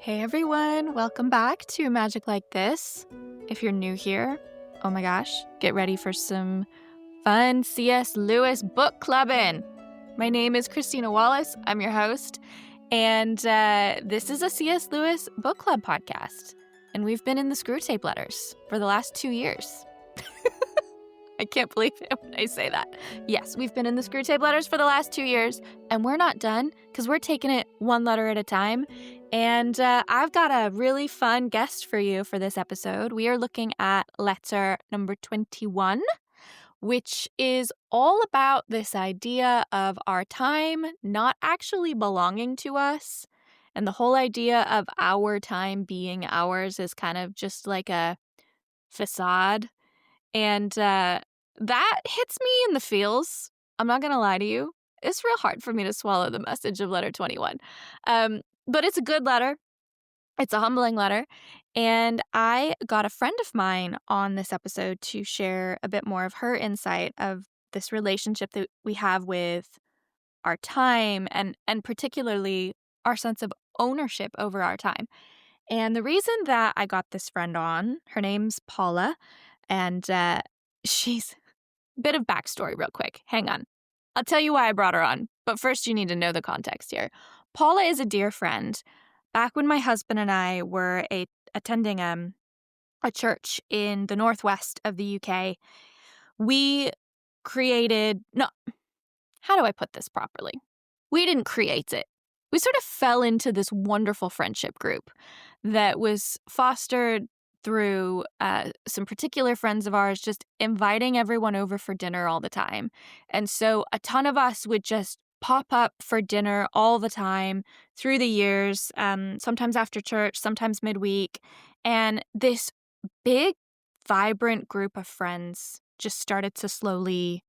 Hey everyone, welcome back to Magic Like This. If you're new here, oh my gosh, get ready for some fun C.S. Lewis book clubbing. My name is Christina Wallace, I'm your host, and this is a C.S. Lewis book club podcast. And we've been in the Screwtape letters for the last 2 years. I can't believe it when I say that. Yes, we've been in the Screwtape letters for the last 2 years, and we're not done because we're taking it one letter at a time. And I've got a really fun guest for you for this episode. We are looking at letter number 21, which is all about this idea of our time not actually belonging to us. And the whole idea of our time being ours is kind of just like a facade. And that hits me in the feels. I'm not going to lie to you. It's real hard for me to swallow the message of letter 21. But it's a good letter. It's a humbling letter. And I got a friend of mine on this episode to share a bit more of her insight of this relationship that we have with our time and particularly our sense of ownership over our time. And the reason that I got this friend on, her name's Paula, and she's a bit of backstory real quick. Hang on. I'll tell you why I brought her on, but first you need to know the context here. Paula is a dear friend. Back when my husband and I were attending a church in the northwest of the UK, we created, no, how do I put this properly? We didn't create it. We sort of fell into this wonderful friendship group that was fostered through some particular friends of ours just inviting everyone over for dinner all the time. And so a ton of us would just pop up for dinner all the time through the years, sometimes after church, sometimes midweek. And this big, vibrant group of friends just started to slowly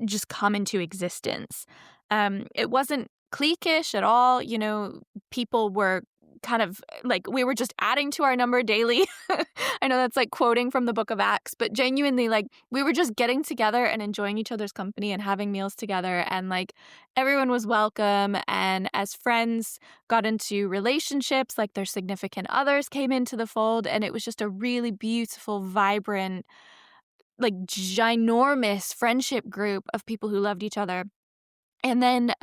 just come into existence. It wasn't cliquish at all. You know, people were kind of like, we were just adding to our number daily. I know that's like quoting from the book of Acts, but genuinely, like, we were just getting together and enjoying each other's company and having meals together. And like, everyone was welcome. And as friends got into relationships, like their significant others came into the fold. And it was just a really beautiful, vibrant, like ginormous friendship group of people who loved each other. And then,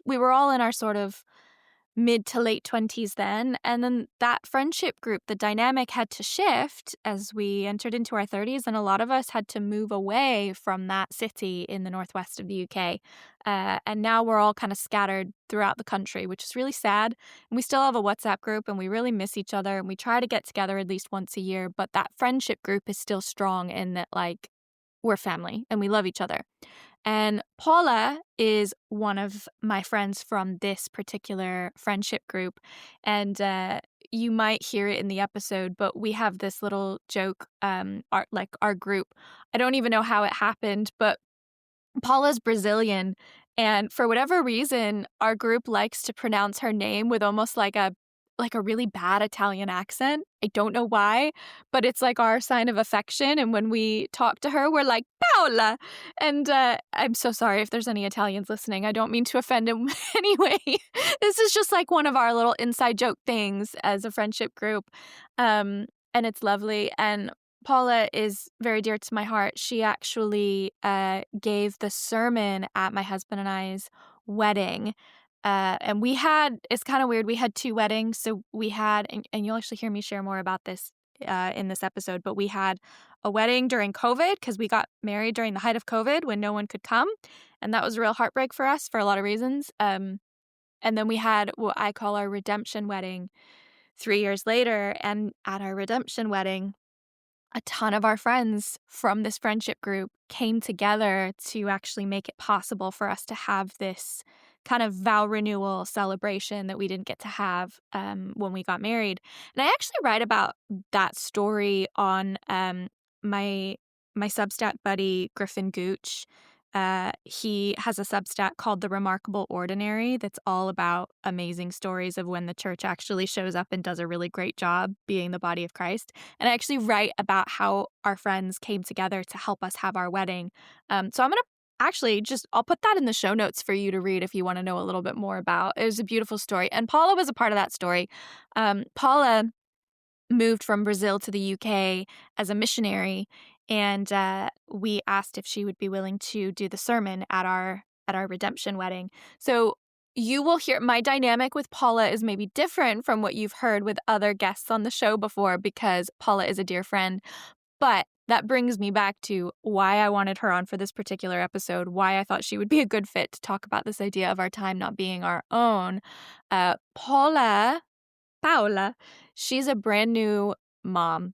we were all in our sort of mid to late 20s then. And then that friendship group, the dynamic had to shift as we entered into our 30s. And a lot of us had to move away from that city in the northwest of the UK. And now we're all kind of scattered throughout the country, which is really sad. And we still have a WhatsApp group and we really miss each other. And we try to get together at least once a year. But that friendship group is still strong in that, like, we're family and we love each other. And Paula is one of my friends from this particular friendship group. And you might hear it in the episode, but we have this little joke, our group. I don't even know how it happened, but Paula's Brazilian. And for whatever reason, our group likes to pronounce her name with almost like a really bad Italian accent. I don't know why, but it's like our sign of affection. And when we talk to her, we're like, Paula. And I'm so sorry if there's any Italians listening. I don't mean to offend them anyway. This is just like one of our little inside joke things as a friendship group. And it's lovely. And Paula is very dear to my heart. She actually gave the sermon at my husband and I's wedding. And it's kind of weird, we had 2 weddings. So we had, and you'll actually hear me share more about this in this episode, but we had a wedding during COVID because we got married during the height of COVID when no one could come. And that was a real heartbreak for us for a lot of reasons. And then we had what I call our redemption wedding 3 years later. And at our redemption wedding, a ton of our friends from this friendship group came together to actually make it possible for us to have this kind of vow renewal celebration that we didn't get to have when we got married. And I actually write about that story on my Substack buddy, Griffin Gooch. He has a Substack called The Remarkable Ordinary that's all about amazing stories of when the church actually shows up and does a really great job being the body of Christ. And I actually write about how our friends came together to help us have our wedding. So I'm going to actually, just I'll put that in the show notes for you to read if you want to know a little bit more about. It was a beautiful story. And Paula was a part of that story. Paula moved from Brazil to the UK as a missionary, and we asked if she would be willing to do the sermon at our redemption wedding. So you will hear my dynamic with Paula is maybe different from what you've heard with other guests on the show before because Paula is a dear friend. But that brings me back to why I wanted her on for this particular episode, why I thought she would be a good fit to talk about this idea of our time not being our own. Paula, she's a brand new mom,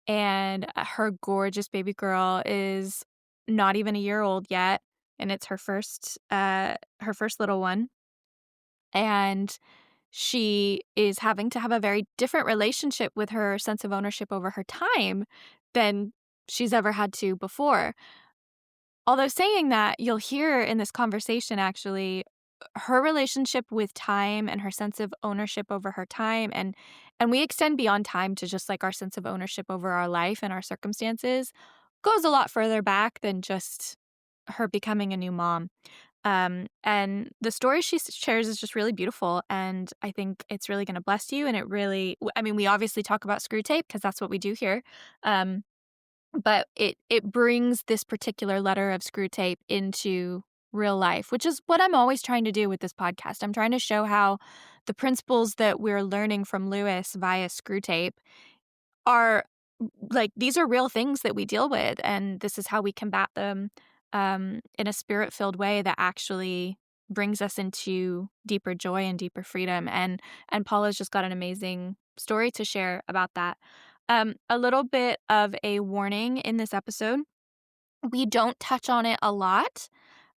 and her gorgeous baby girl is not even a year old yet, and it's her first little one. And she is having to have a very different relationship with her sense of ownership over her time than she's ever had to before. Although saying that, you'll hear in this conversation actually her relationship with time and her sense of ownership over her time and we extend beyond time to just like our sense of ownership over our life and our circumstances goes a lot further back than just her becoming a new mom. And the story she shares is just really beautiful, and I think it's really going to bless you. And it really, I mean, we obviously talk about Screwtape because that's what we do here. Um, but it brings this particular letter of Screwtape into real life, which is what I'm always trying to do with this podcast. I'm trying to show how the principles that we're learning from Lewis via Screwtape are like these are real things that we deal with, and this is how we combat them in a spirit-filled way that actually brings us into deeper joy and deeper freedom. And Paula's just got an amazing story to share about that. A little bit of a warning in this episode. We don't touch on it a lot,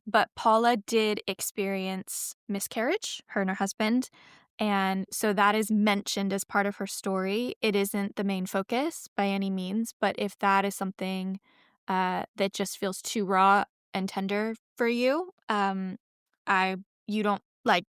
but Paula did experience miscarriage, her and her husband. And so that is mentioned as part of her story. It isn't the main focus by any means, but if that is something that just feels too raw and tender for you, I you don't like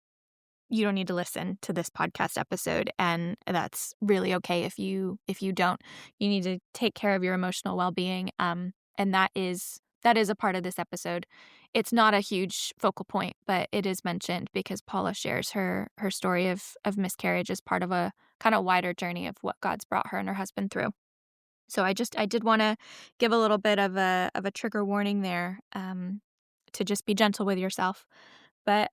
you don't need to listen to this podcast episode, and that's really okay if you don't. You need to take care of your emotional well-being, and that is a part of this episode. It's not a huge focal point, but it is mentioned because Paula shares her story of miscarriage as part of a kind of wider journey of what God's brought her and her husband through. So I did want to give a little bit of a trigger warning there, to just be gentle with yourself. But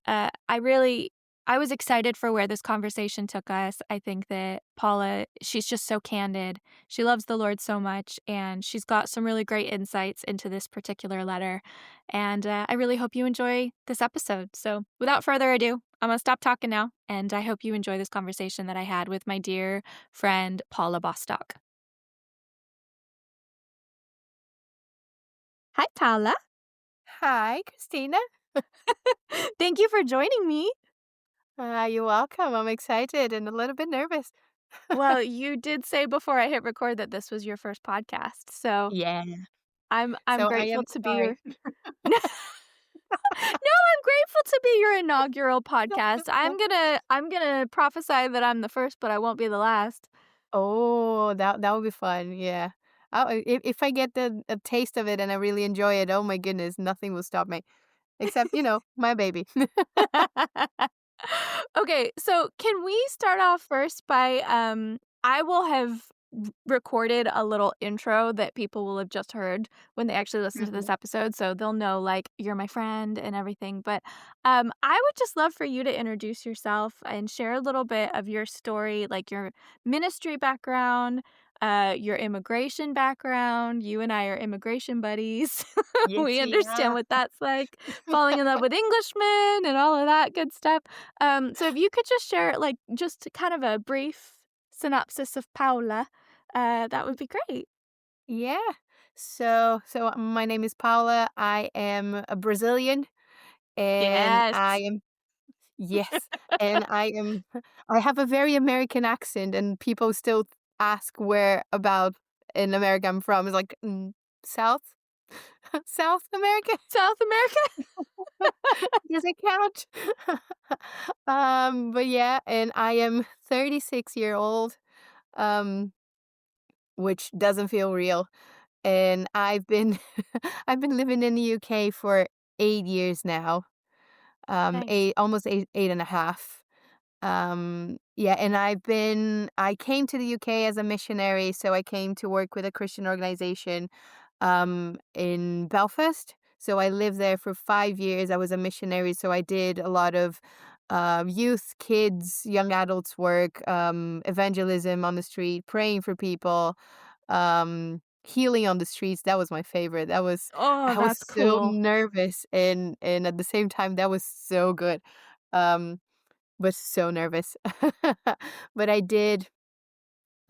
I was excited for where this conversation took us. I think that Paula, she's just so candid. She loves the Lord so much, and she's got some really great insights into this particular letter. And I really hope you enjoy this episode. So without further ado, I'm going to stop talking now, and I hope you enjoy this conversation that I had with my dear friend, Paula Bostock. Hi, Paula. Hi, Christina. Thank you for joining me. You're welcome. I'm excited and a little bit nervous. Well, you did say before I hit record that this was your first podcast, so Yeah. I'm So I am grateful to be sorry. your No, I'm grateful to be your inaugural podcast. I'm gonna prophesy that I'm the first, but I won't be the last. Oh, that would be fun. Yeah. If I get a taste of it and I really enjoy it, oh my goodness, nothing will stop me except, my baby. Okay, so can we start off first by I will have recorded a little intro that people will have just heard when they actually listen to this Mhm. episode, so they'll know like you're my friend and everything. But I would just love for you to introduce yourself and share a little bit of your story, like your ministry background, your immigration background. You and I are immigration buddies. Yes, We understand yeah. what that's like, falling in love with Englishmen and all of that good stuff. So if you could just share, like, just kind of a brief synopsis of Paula, that would be great. Yeah. So my name is Paula. I am a Brazilian and I Yes. am yes, and I have a very American accent, and people still ask where about in America I'm from. It's like, South South America? South America? Does it count? But yeah, and I am 36-year-old, um, which doesn't feel real, and I've been I've been living in the UK for 8 years now. Nice. Almost eight and a half. Yeah, and I came to the UK as a missionary, so I came to work with a Christian organization in Belfast. So I lived there for 5 years. I was a missionary, so I did a lot of youth, kids, young adults work, evangelism on the street, praying for people, healing on the streets. That was my favorite. Oh, I was that's so cool. nervous, and at the same time that was so good. Um was so nervous. But I did,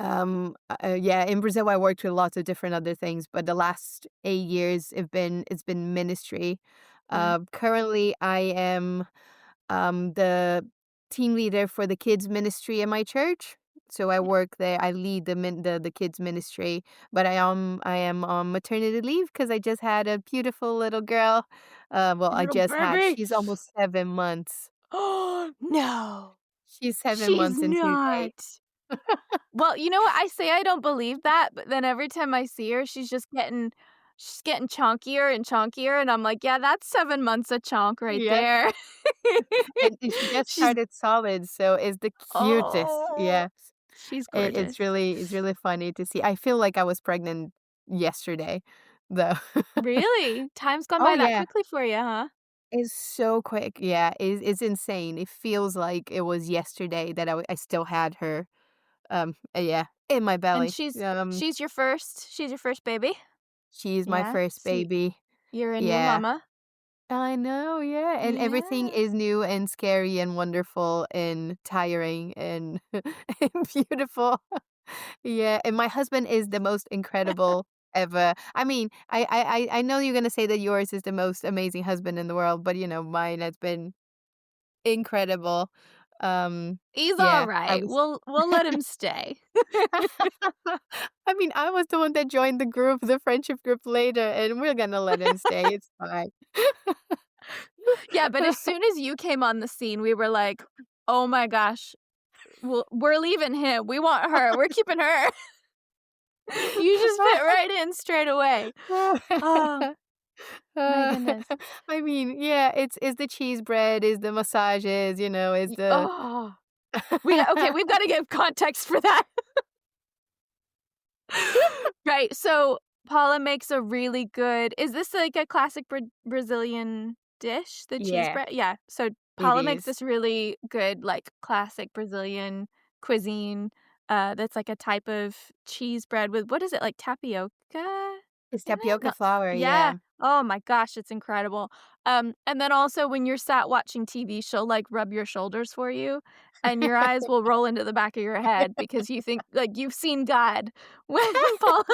yeah, in Brazil, I worked with lots of different other things, but the last 8 years it's been ministry. Yeah. Currently, I am, the team leader for the kids ministry in my church. So I work there. I lead the kids ministry, but I am on maternity leave because I just had a beautiful little girl. Well, I Little just had. baby. She's almost 7 months. Oh, no. She's 7 She's months in 2 days. not. Well, you know what? I say I don't believe that, but then every time I see her, she's getting chonkier and chonkier, and I'm like, "Yeah, that's 7 months of chonk right Yes, there." and she just She's started solid, so it's the cutest. oh, Yes. she's It's gorgeous. really funny to see. I feel like I was pregnant yesterday, though. Really? Time's gone Oh, by that yeah. quickly for you, huh? It's so quick. Yeah, it's insane. It feels like it was yesterday that I still had her, yeah, in my And belly. she's your first baby? She's my Yeah? first So baby. you're a new Yeah. mama? I know, yeah, and everything Yeah. is new and scary and wonderful and tiring and and beautiful. Yeah, and my husband is the most incredible ever. I mean, I know you're gonna say that yours is the most amazing husband in the world, but, mine has been incredible. He's Yeah, I alright. was We'll let him stay. I mean, I was the one that joined the friendship group later, and we're gonna let him stay, it's fine. Yeah, but as soon as you came on the scene, we were like, "Oh my gosh, we're leaving him. We want her. We're keeping her." You just fit right in straight away. Oh, my Uh, goodness. I mean, yeah, it's the cheese bread, is the massages, is Y the oh, okay, we've gotta give context for that. Right, so Paula makes a really good is this like a classic Brazilian dish, the cheese Yeah, bread? Yeah, so it Paula makes is. this really good, like, classic Brazilian cuisine, that's like a type of cheese bread with what is it, like tapioca It's in it? tapioca No flour, yeah. yeah. Oh my gosh, it's incredible. And then also when you're sat watching TV, she'll, like, rub your shoulders for you, and your eyes will roll into the back of your head because you think like, you've seen God when Paula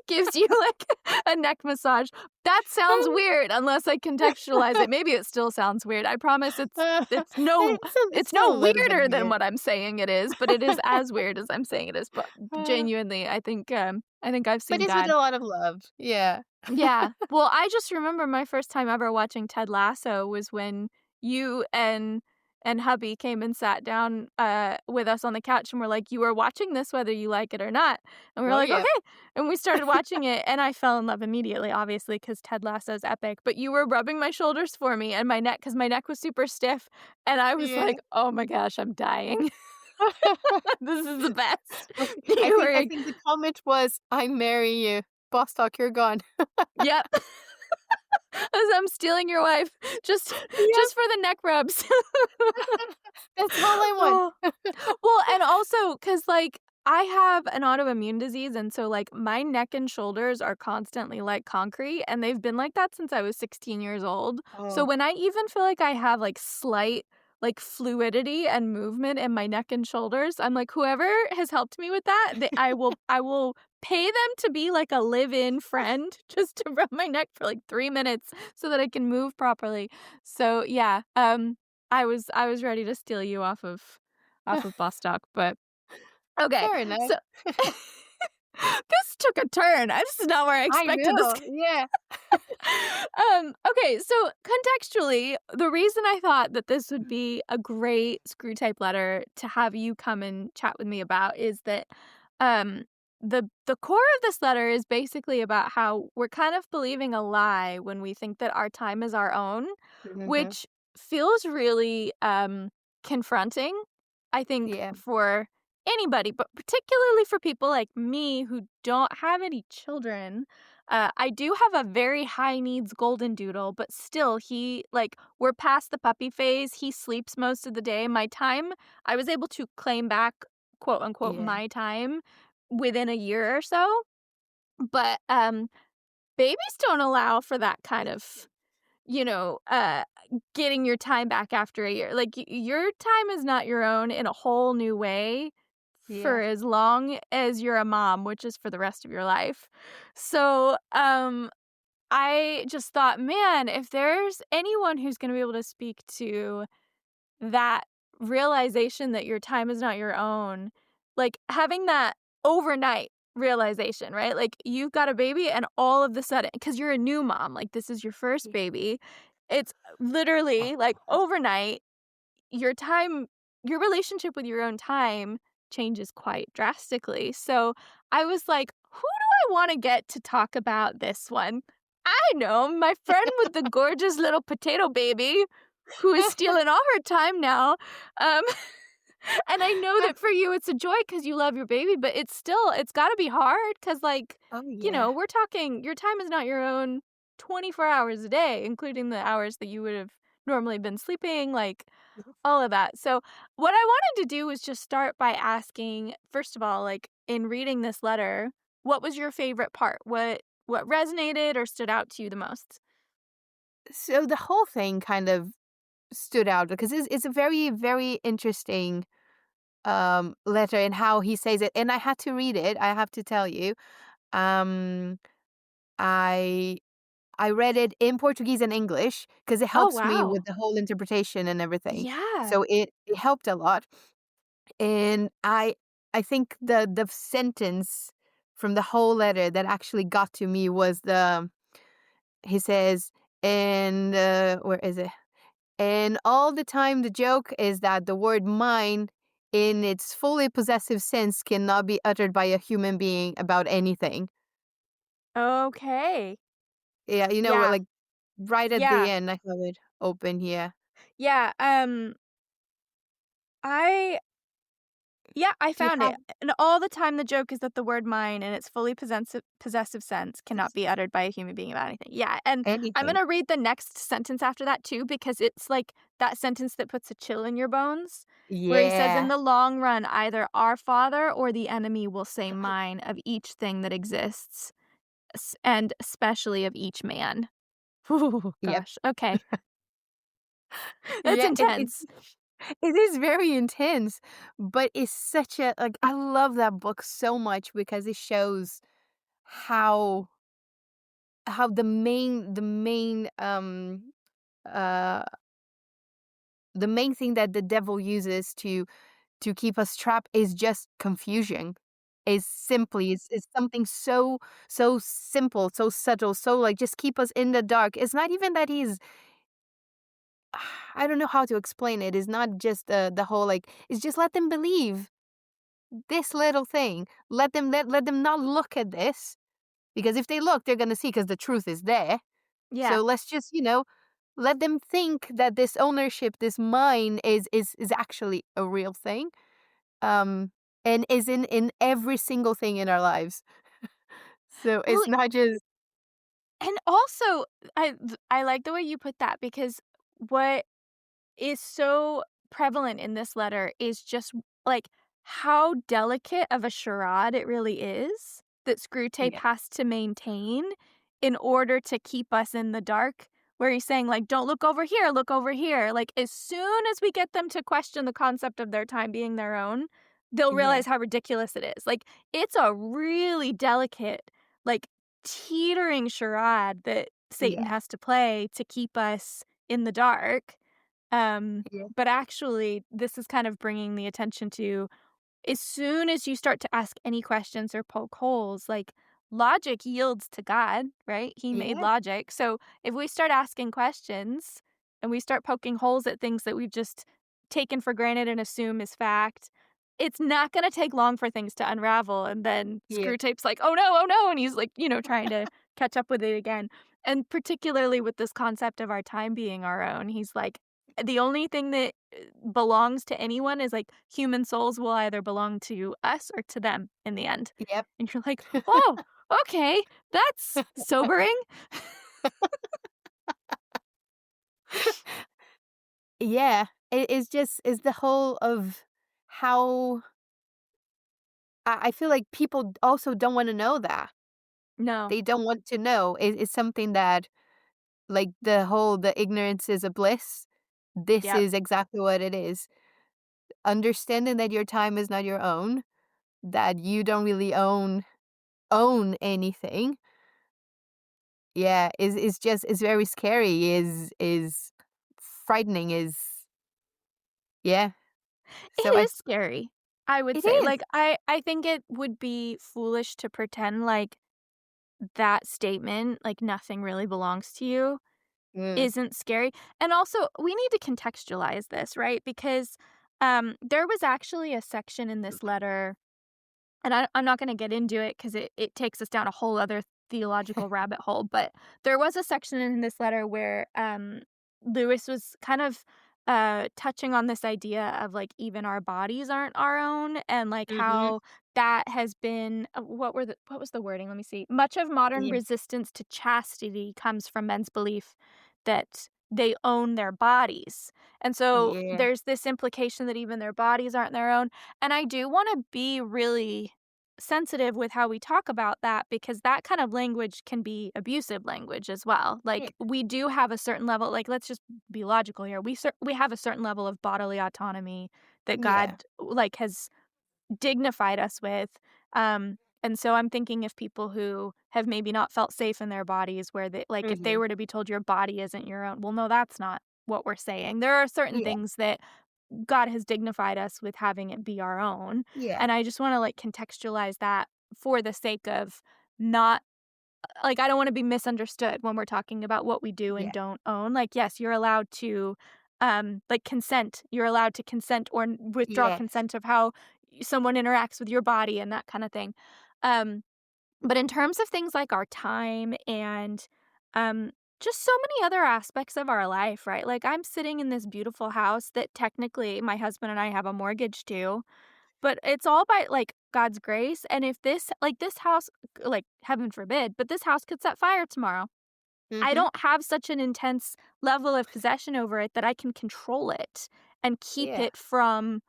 gives you, like, a neck massage. That sounds weird unless I contextualize it. Maybe it still sounds weird. I promise it's no it's It's a no little bit weirder than weird. what I'm saying it is, but it is as weird as I'm saying it is, but Uh, genuinely, I think I've but seen it's with God. a lot of love, yeah. Yeah. Well, I just remember my first time ever watching Ted Lasso was when you and hubby came and sat down, with us on the couch and were like, "You are watching this whether you like it or not." And we were Oh, like, yeah. "Okay." And we started watching it, and I fell in love immediately, obviously, because Ted Lasso's epic, but you were rubbing my shoulders for me and my neck because my neck was super stiff, and I was Yeah. like, "Oh my gosh, I'm dying. This is the best." I thi You were I like, think the comment was, "I marry you. Bostock, you're gone." "Yep." As I'm stealing your wife just Yep. just for the neck rubs. That's all I want. Oh. Well, and also, cause like, I have an autoimmune disease, and so, like, my neck and shoulders are constantly like concrete, and they've been like that since I was 16 years old. So Oh. when I even feel like I have, like, slight, like, fluidity and movement in my neck and shoulders, I'm like, "Whoever has helped me with that, I will pay them to be like a live-in friend just to rub my neck for, like, 3 minutes so that I can move properly." So, yeah, I was ready to steal you off of Bostock, but okay, Fair enough. so this took a turn. This is not where I I expected this. know, yeah. Okay, so contextually, the reason I thought that this would be a great Screwtape letter to have you come and chat with me about is that, um, the core of this letter is basically about how we're kind of believing a lie when we think that our time is our own, Mhm. which feels really confronting, I think, Yeah. for anybody, but particularly for people like me who don't have any children. I do have a very high needs golden doodle, but still, we're past the puppy phase. He sleeps most of the day. I was able to claim back, quote unquote, Yeah. my time within a year or so. But babies don't allow for that kind of, you know, uh, getting your time back after a year. Like, your time is not your own in a whole new way for Yeah. as long as you're a mom, which is for the rest of your life. So, I just thought, man, if there's anyone who's going to be able to speak to that realization that your time is not your own, like, having that overnight realization, right? Like, you've got a baby and all of the sudden, because 'cause you're a new mom, like, this is your first Yeah. baby, it's literally, like, overnight, your time your relationship with your own time changes quite drastically. So, I was like, "Who do I wanna get to talk about this one?" I know, my friend with the gorgeous little potato baby who is stealing all her time now. Um, and I know that for you it's a joy because you love your baby, but it's gotta be hard because, like, Oh, yeah. we're talking your time is not your own 24 hours a day, including the hours that you would have normally been sleeping, like, all of that. So, what I wanted to do was just start by asking, first of all, like, in reading this letter, what was your favorite part? What resonated or stood out to you the most? So the whole thing kind of stood out because it's a very, very interesting letter in how he says it. And I had to read it, I have to tell you. Um I I read it in Portuguese and English because it Oh, helps me wow. with the whole interpretation and everything. Yeah. So it helped a lot. And I think the sentence from the whole letter that actually got to me was the he says, and where is it? And all the time the joke is that the word mine in its fully possessive sense cannot be uttered by a human being about anything. Okay. Yeah, Yeah. like right at the Yeah. end I have it open here. Yeah, I yeah, I Do you found have it, and all the time the joke is that the word "mine" in its fully possessive sense cannot be uttered by a human being about anything. Yeah, and I'm anything? gonna read the next sentence after that too because it's, like, that sentence that puts a chill in your bones, where he says, "In Yeah. the long run, either our father or the enemy will say mine of each thing that exists, and especially of each man." Ooh, Yep. gosh, okay. That's Yeah, intense. it is very intense, but it's such a like, I love that book so much because it shows how uh, the main thing that the devil uses to keep us trapped is just confusion. Is simply it's something so simple, so subtle, so, like, just keep us in the dark. It's not even that he's I don't know how to explain it. It's not just the whole, like it's just let them believe this little thing. Let them not look at this, because if they look, they're gonna see because the truth is there. Yeah. So let's just, let them think that this ownership, this mine is actually a real thing, um, and is in every single thing in our lives. So Well, it's not just and also, I like the way you put that because what is so prevalent in this letter is just, like, how delicate of a charade it really is that Screwtape yeah, has to maintain in order to keep us in the dark, where he's saying, like, "Don't look over here, look over here." Like, as soon as we get them to question the concept of their time being their own, they'll yeah, realize how ridiculous it is. Like, it's a really delicate, like, teetering charade that Satan yeah, has to play to keep us in the dark. Um, yeah, but actually, this is kind of bringing the attention to as soon as you start to ask any questions or poke holes, like, logic yields to God, right? He made yeah, logic. So if we start asking questions and we start poking holes at things that we've just taken for granted and assume is fact, it's not gonna take long for things to unravel, and then Yeah. Screwtape's like, oh no," and he's, like, trying to catch up with it again. And particularly with this concept of our time being our own, he's like, "The only thing that, belongs to anyone is, like, human souls will either belong to us or to them in the end." Yep. And you're like, "Oh, okay, that's sobering." Yeah. It's just is the whole of how I feel like people also don't wanna know that. No. They don't want to know. It's something that, like, the ignorance is a bliss. This Yep. is exactly what it is. Understanding that your time is not your own, that you don't really own anything. Yeah, is just is very scary, is frightening, is yeah. It So I is scary, I would it say. is. Like, I think it would be foolish to pretend like that statement, like, "Nothing really belongs to you," Mm, isn't scary. And also, we need to contextualize this, right? Because, there was actually a section in this letter, and I'm not gonna get into it 'cause it takes us down a whole other theological rabbit hole, but there was a section in this letter where, Lewis was kind of, touching on this idea of, like, even our bodies aren't our own, and, like, mhm, how that has been what was the wording? Let me see. Much of modern yeah, resistance to chastity comes from men's belief that they own their bodies, and so yeah, there's this implication that even their bodies aren't their own, and I do wanna be really sensitive with how we talk about that because that kind of language can be abusive language as well. yeah, Like, we do have a certain level, like, let's just be logical here. We have a certain level of bodily autonomy that yeah, God, like, has dignified us with, and so I'm thinking of people who have maybe not felt safe in their bodies where they like, if they mhm, were to be told your body isn't your own, well, no, that's not what we're saying. There are certain yeah, things that God has dignified us with having it be our own, yeah, and I just wanna, like, contextualize that for the sake of not like, I don't wanna be misunderstood when we're talking about what we do and yeah, don't own. Like, yes, you're allowed to, like, consent. You're allowed to consent or n withdraw yes, consent of how someone interacts with your body and that kinda thing. Um, but in terms of things like our time and, um, just so many other aspects of our life, right? Like, I'm sitting in this beautiful house that technically my husband and I have a mortgage to, but it's all by, like, God's grace, and if this house, like, heaven forbid, but this house could set fire tomorrow. I mhm, don't have such an intense level of possession over it that I can control it and keep yeah, it from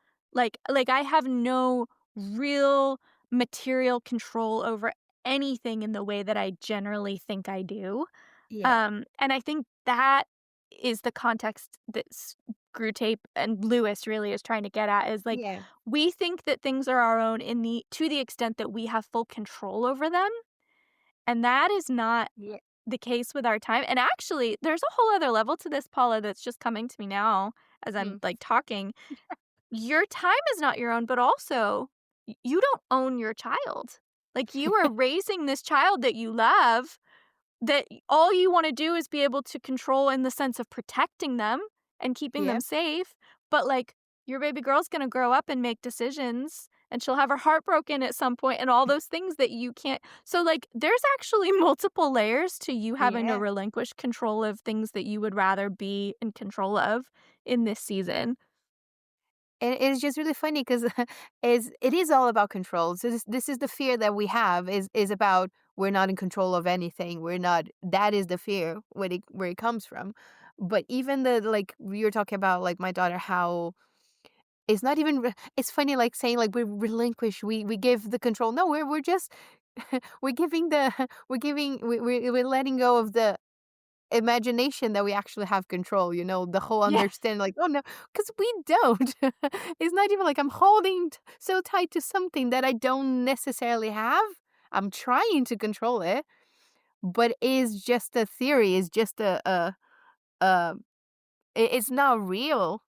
I have no real material control over anything in the way that I generally think I do. yeah, And I think that is the context that Screwtape and Lewis really is trying to get at is, like, yeah, we think that things are our own in the to the extent that we have full control over them, and that is not yeah, the case with our time. And actually, there's a whole other level to this, Paula, that's just coming to me now as I'm, mm, like, talking. Your time is not your own, but also you don't own your child. Like, you are raising this child that you love that all you wanna do is be able to control in the sense of protecting them and keeping them yep, safe, but, like, your baby girl's gonna grow up and make decisions, and she'll have her heart broken at some point and all those things that you can't so, like, there's actually multiple layers to you having to yeah. relinquish control of things that you would rather be in control of in this season. And it's just really funny 'cause is it is all about control. So this is the fear that we have is about we're not in control of anything. We're not that is the fear where it comes from. But even the like we were talking about like my daughter how it's not even it's funny like saying like we relinquish we give the control. No, we're just we're giving the we're letting go of the imagination that we actually have control, the whole Yeah. understanding, like, "Oh, no," because we don't. It's not even like I'm holding so tight to something that I don't necessarily have. I'm trying to control it, but it's just a theory. It's just a it's not real,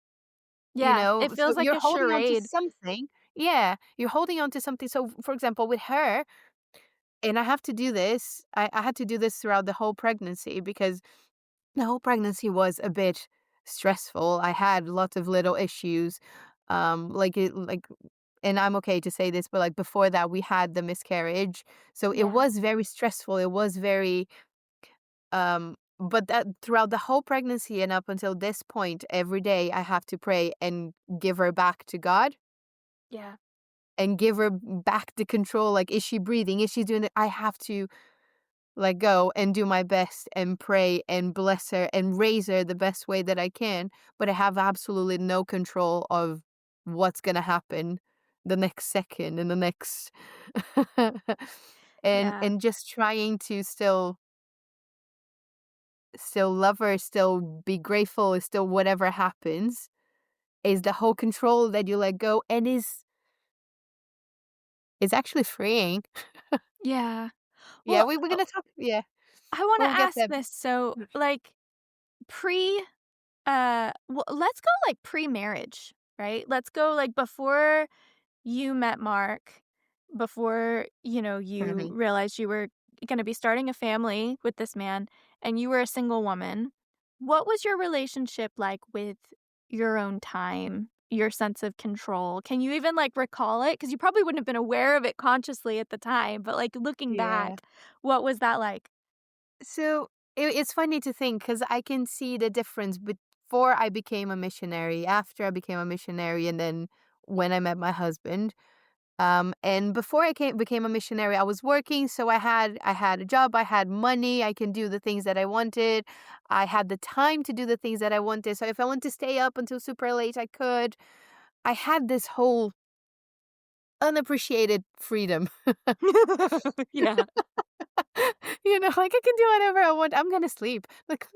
Yeah, it So feels like you're a holding on to charade. something. Yeah, you're holding on to something. So, for example, with her, and I have to do this. I had to do this throughout the whole pregnancy because the whole pregnancy was a bit stressful. I had lots of little issues. Like and I'm okay to say this, but like before that we had the miscarriage. So it Yeah. was very stressful. It was very but that throughout the whole pregnancy and up until this point, every day I have to pray and give her back to God Yeah. and give her back the control. Like, is she breathing? Is she doing it? I have to let go and do my best and pray and bless her and raise her the best way that I can. But I have absolutely no control of what's going to happen the next second and the next Yeah. and just trying to still love her, still be grateful, still whatever happens is the whole control that you let go and is actually freeing. Yeah. Yeah, Well, we're gonna talk. Yeah, I want to we'll get ask there. this. So, like, pre well, let's go like pre-marriage, right? Let's go like before you met Mark, before, you Mhm. realized you were going to be starting a family with this man and you were a single woman. What was your relationship like with your own time, your sense of control? Can you even like recall it? Because you probably wouldn't have been aware of it consciously at the time, but like looking Yeah. back, what was that like? So it's funny to think because I can see the difference before I became a missionary, after I became a missionary, and then when I met my husband. And before became a missionary, I was working, so I had a job, I had money, I can do the things that I wanted. I had the time to do the things that I wanted. So if I want to stay up until super late, I could. I had this whole unappreciated freedom. Yeah. Like I can do whatever I want. I'm gonna sleep. Like,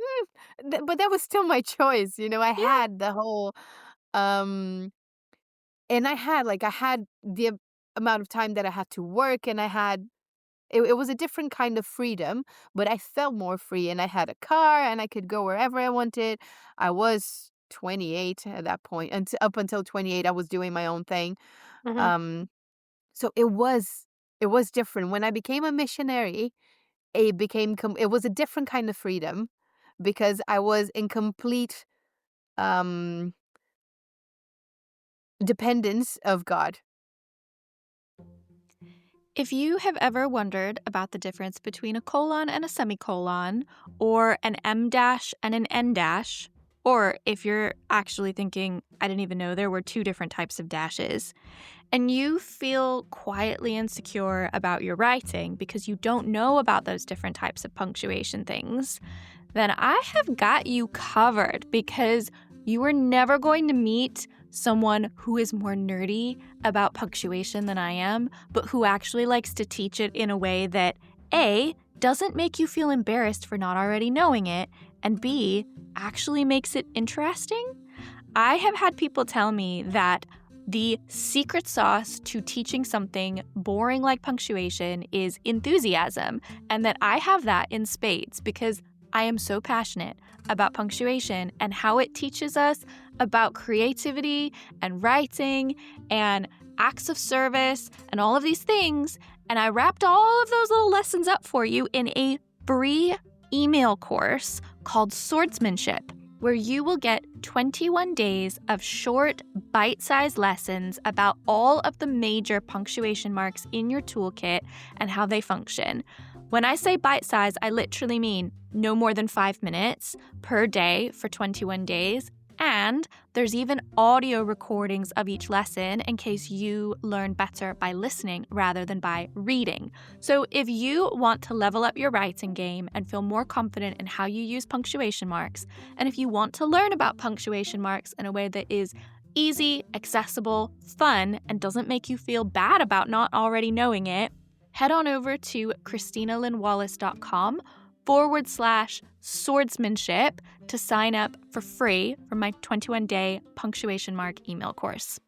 but that was still my choice. I Yeah. had the whole, um, and I had the amount of time that I had to work, and I had it was a different kind of freedom, but I felt more free, and I had a car, and I could go wherever I wanted. I was 28 at that point, and up until 28, I was doing my own thing. Mhm. Um, so it was different when I became a missionary. It was a different kind of freedom because I was in complete, um, dependence of God. If you have ever wondered about the difference between a colon and a semicolon, or an M dash and an N dash, or if you're actually thinking, I didn't even know there were two different types of dashes, and you feel quietly insecure about your writing because you don't know about those different types of punctuation things, then I have got you covered because you are never going to meet someone who is more nerdy about punctuation than I am, but who actually likes to teach it in a way that A, doesn't make you feel embarrassed for not already knowing it, and B, actually makes it interesting. I have had people tell me that the secret sauce to teaching something boring like punctuation is enthusiasm, and that I have that in spades because I am so passionate about punctuation and how it teaches us about creativity and writing and acts of service and all of these things. And I wrapped all of those little lessons up for you in a free email course called Swordsmanship, where you will get 21 days of short, bite-sized lessons about all of the major punctuation marks in your toolkit and how they function. When I say bite-sized, I literally mean no more than 5 minutes per day for 21 days. And there's even audio recordings of each lesson in case you learn better by listening rather than by reading. So if you want to level up your writing game and feel more confident in how you use punctuation marks, and if you want to learn about punctuation marks in a way that is easy, accessible, fun, and doesn't make you feel bad about not already knowing it, head on over to ChristinaLynn-Wallace.com/swordsmanship to sign up for free for my 21-day punctuation mark email course.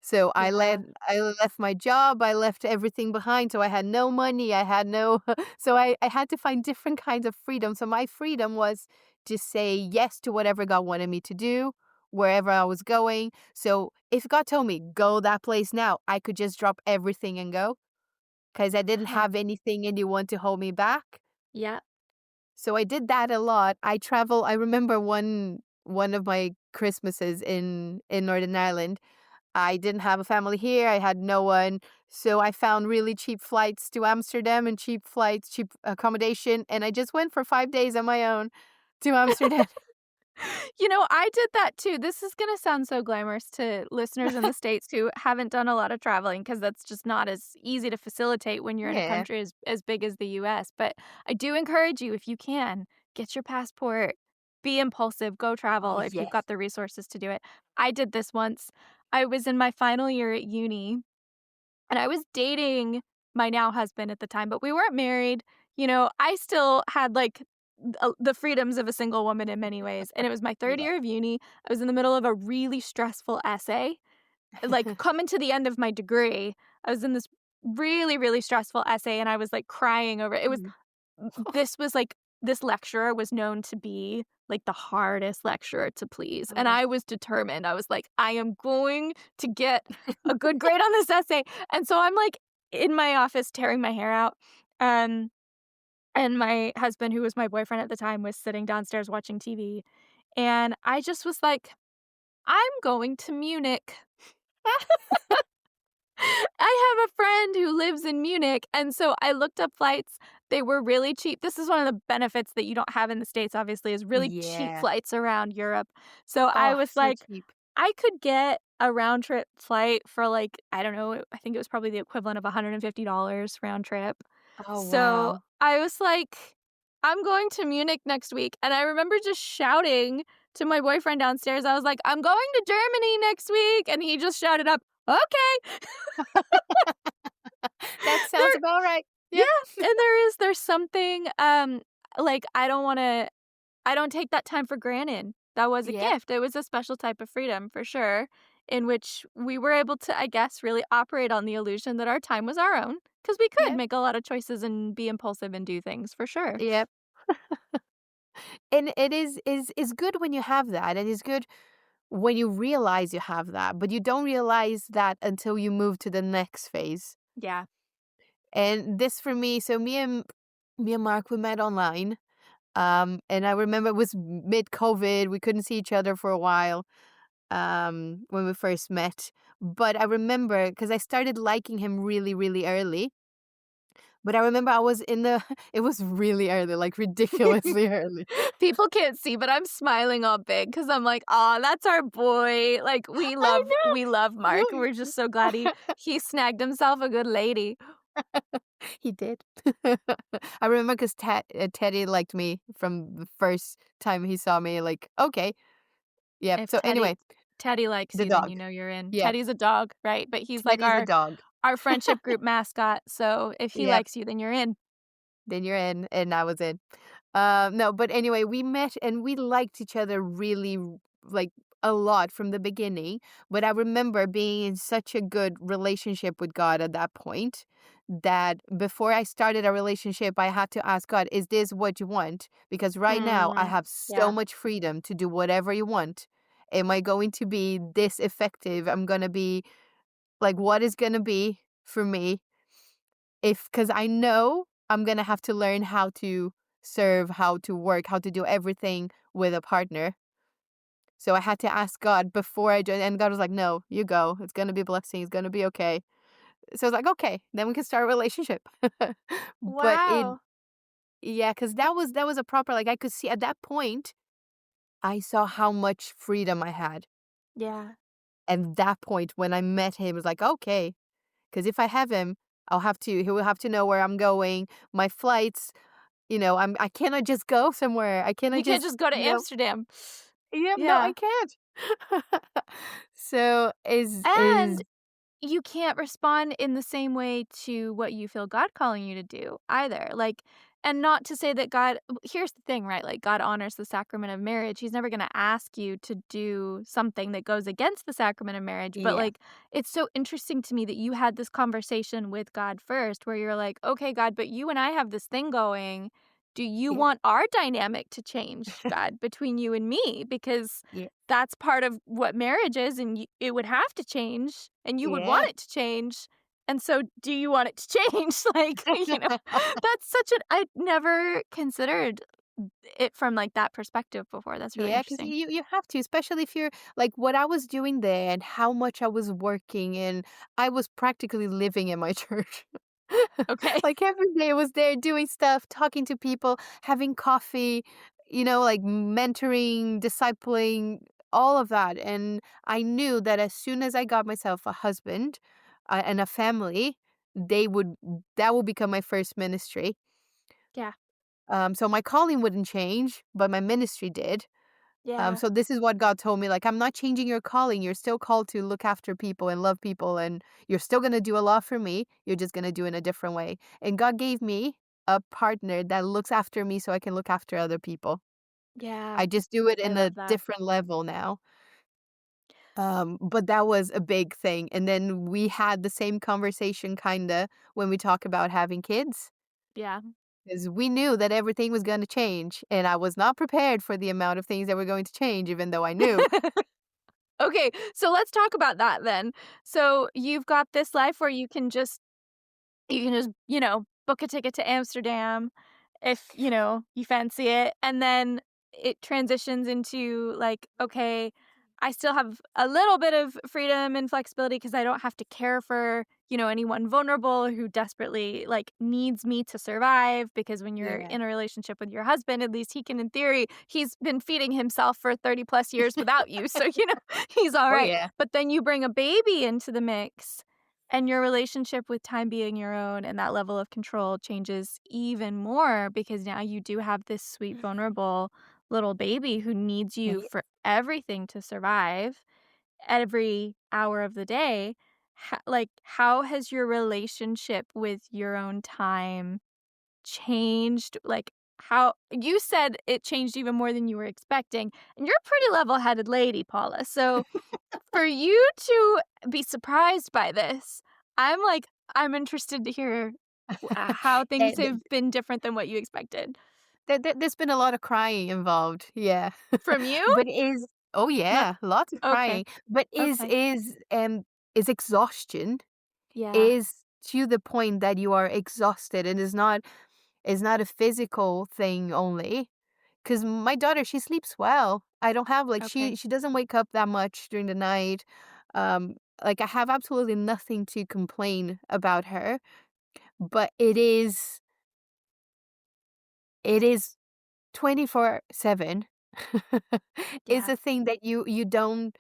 So Yeah. I left my job, I left everything behind, so I had no money, I had no so I had to find different kinds of freedom. So my freedom was to say yes to whatever God wanted me to do, wherever I was going. So if God told me, "Go that place now," I could just drop everything and go because I didn't Uh-huh. have anything, anyone to hold me back. Yeah. So I did that a lot. I remember one of my Christmases in Northern Ireland. I didn't have a family here. I had no one. So I found really cheap flights to Amsterdam and cheap flights, cheap accommodation. And I just went for 5 days on my own to Amsterdam. I did that too. This is going to sound so glamorous to listeners in the States who haven't done a lot of traveling because that's just not as easy to facilitate when you're in a Yeah. country as big as the US. But I do encourage you, if you can, get your passport, be impulsive, go travel Oh, if you've yes. got the resources to do it. I did this once. I was in my final year at uni and I was dating my now husband at the time, but we weren't married. I still had like the freedoms of a single woman in many ways. And it was my third Yeah. year of uni. I was in the middle of a really stressful essay, like coming to the end of my degree. I was in this really, really stressful essay and I was like crying over it. Mhm. This lecturer was known to be like the hardest lecturer to please. And Oh. I was determined. I was like, I am going to get a good grade on this essay. And so I'm like in my office tearing my hair out. Um, and my husband, who was my boyfriend at the time, was sitting downstairs watching TV. And I just was like, I'm going to Munich. I have a friend who lives in Munich. And so I looked up flights. They were really cheap. This is one of the benefits that you don't have in the States, obviously, is really cheap Yeah. flights around Europe. So I Oh, was so like, cheap. I could get a round trip flight for like, I don't know, I think it was probably the equivalent of $150 round trip. Oh, So wow. I was like, I'm going to Munich next week. And I remember just shouting to my boyfriend downstairs. I was like, I'm going to Germany next week. And he just shouted up, okay. That sounds There, about right. yeah. Yep. And there's something, like, I don't take that time for granted. That was a Yeah. gift. It was a special type of freedom for sure, in which we were able to, I guess, really operate on the illusion that our time was our own because we could Yep. make a lot of choices and be impulsive and do things for sure. Yep. And it is good when you have that, and it's good when you realize you have that, but you don't realize that until you move to the next phase. Yeah. And this for me, so me and Mark, we met online. And I remember it was mid-COVID. We couldn't see each other for a while when we first met. But I remember because I started liking him really, really early. But I remember I was in the it was really early, like ridiculously early. People can't see, but I'm smiling all big because I'm like, "Oh, that's our boy." Like I we love know. Mark. We're just so glad he snagged himself a good lady. He did. I remember because Teddy liked me from the first time he saw me. Like, okay, yeah. If So anyway, Teddy likes the you, then dog. you know you're in. Yeah, Teddy's a dog, right? But he's like Teddy's a dog. our friendship group mascot. So if he Yep. likes you, then you're in. Then you're in, and I was in. No, but anyway, we met and we liked each other really, like, a lot from the beginning. But I remember being in such a good relationship with God at that point that before I started a relationship, I had to ask God, is this what you want? Because right now I Mm, have so yeah. much freedom to do whatever you want. Am I going to be this effective? I'm going to be like, what is going to be for me? Because I know I'm gonna have to learn how to serve, how to work, how to do everything with a partner. So I had to ask God before I joined, and God was like, "No, you go. It's gonna be a blessing. It's gonna be okay." So I was like, "Okay, then we can start a relationship." But Wow. yeah, because that was a proper like I could see at that point I saw how much freedom I had, Yeah. and that point when I met him it was like, okay, because if I have him, he will have to know where I'm going, my flights. I cannot just go somewhere. I cannot You can't just, just go to Amsterdam. yeah, no, I Yeah. can't. So is And you can't respond in the same way to what you feel God calling you to do either. Like, and not to say that here's the thing, right? Like, God honors the sacrament of marriage. He's never going to ask you to do something that goes against the sacrament of marriage. But, yeah, like, it's so interesting to me that you had this conversation with God first, where you're like, okay, God, but you and I have this thing going. Do you yeah, want our dynamic to change, God, between you and me? Because yeah, that's part of what marriage is, and it would have to change, and you would want yeah. it to change. And so, do you want it to change? Like, that's such an I never considered it from, like, that perspective before. That's really Yeah, because interesting. you have to, especially if you're like what I was doing there and how much I was working, and I was practically living in my church. Okay. Like every day I was there doing stuff, talking to people, having coffee, like mentoring, discipling, all of that. And I knew that as soon as I got myself a husband and a family, they would that would become my first ministry. Yeah. So my calling wouldn't change, but my ministry did. Yeah. So this is what God told me, like, I'm not changing your calling. You're still called to look after people and love people, and you're still gonna do a lot for me. You're just gonna do it in a different way. And God gave me a partner that looks after me so I can look after other people. Yeah. I just do it I in a love that. different level now. But that was a big thing. And then we had the same conversation kinda when we talk about having kids. Yeah. Because we knew that everything was gonna change, and I was not prepared for the amount of things that were going to change even though I knew. Okay, so let's talk about that then. So you've got this life where you can just, book a ticket to Amsterdam if, you fancy it. And then it transitions into like, okay, I still have a little bit of freedom and flexibility because I don't have to care for, anyone vulnerable who desperately like needs me to survive. Because when you're Yeah. in a relationship with your husband, at least he can, in theory, he's been feeding himself for 30 plus years without you. So, he's all Oh, right. yeah. But then you bring a baby into the mix and your relationship with time being your own and that level of control changes even more because now you do have this sweet, vulnerable little baby who needs you Yeah. for everything to survive every hour of the day. How has your relationship with your own time changed? Like, how you said it changed even more than you were expecting, and you're a pretty level headed lady, Paula. So, for you to be surprised by this, I'm like, I'm interested to hear how things And have been different than what you expected. there's been a lot of crying involved, yeah. From you? But is oh, Not yeah, lots of okay, crying, but okay. is exhaustion Yeah, is to the point that you are exhausted, and is not a physical thing only. Because my daughter, she sleeps well. I don't have like okay. she doesn't wake up that much during the night. Um, like I have absolutely nothing to complain about her, but it is 24/7 is Yeah. a thing that you don't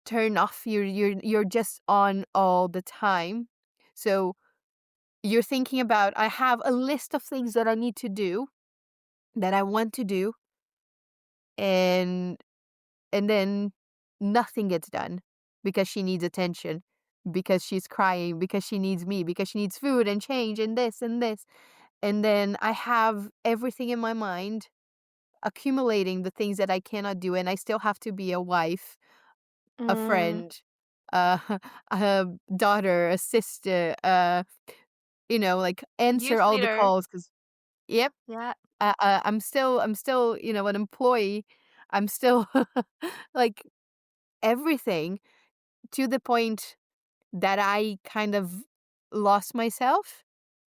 turn off. You're just on all the time. So you're thinking about, I have a list of things that I need to do, that I want to do, and then nothing gets done because she needs attention, because she's crying, because she needs me, because she needs food and change and this and this. And then I have everything in my mind accumulating the things that I cannot do, and I still have to be a wife, a Mm, friend, uh, a daughter, a sister, like answer youth all the leader. calls. Cause yep, Yeah. I'm still, an employee. I'm still like everything, to the point that I kind of lost myself.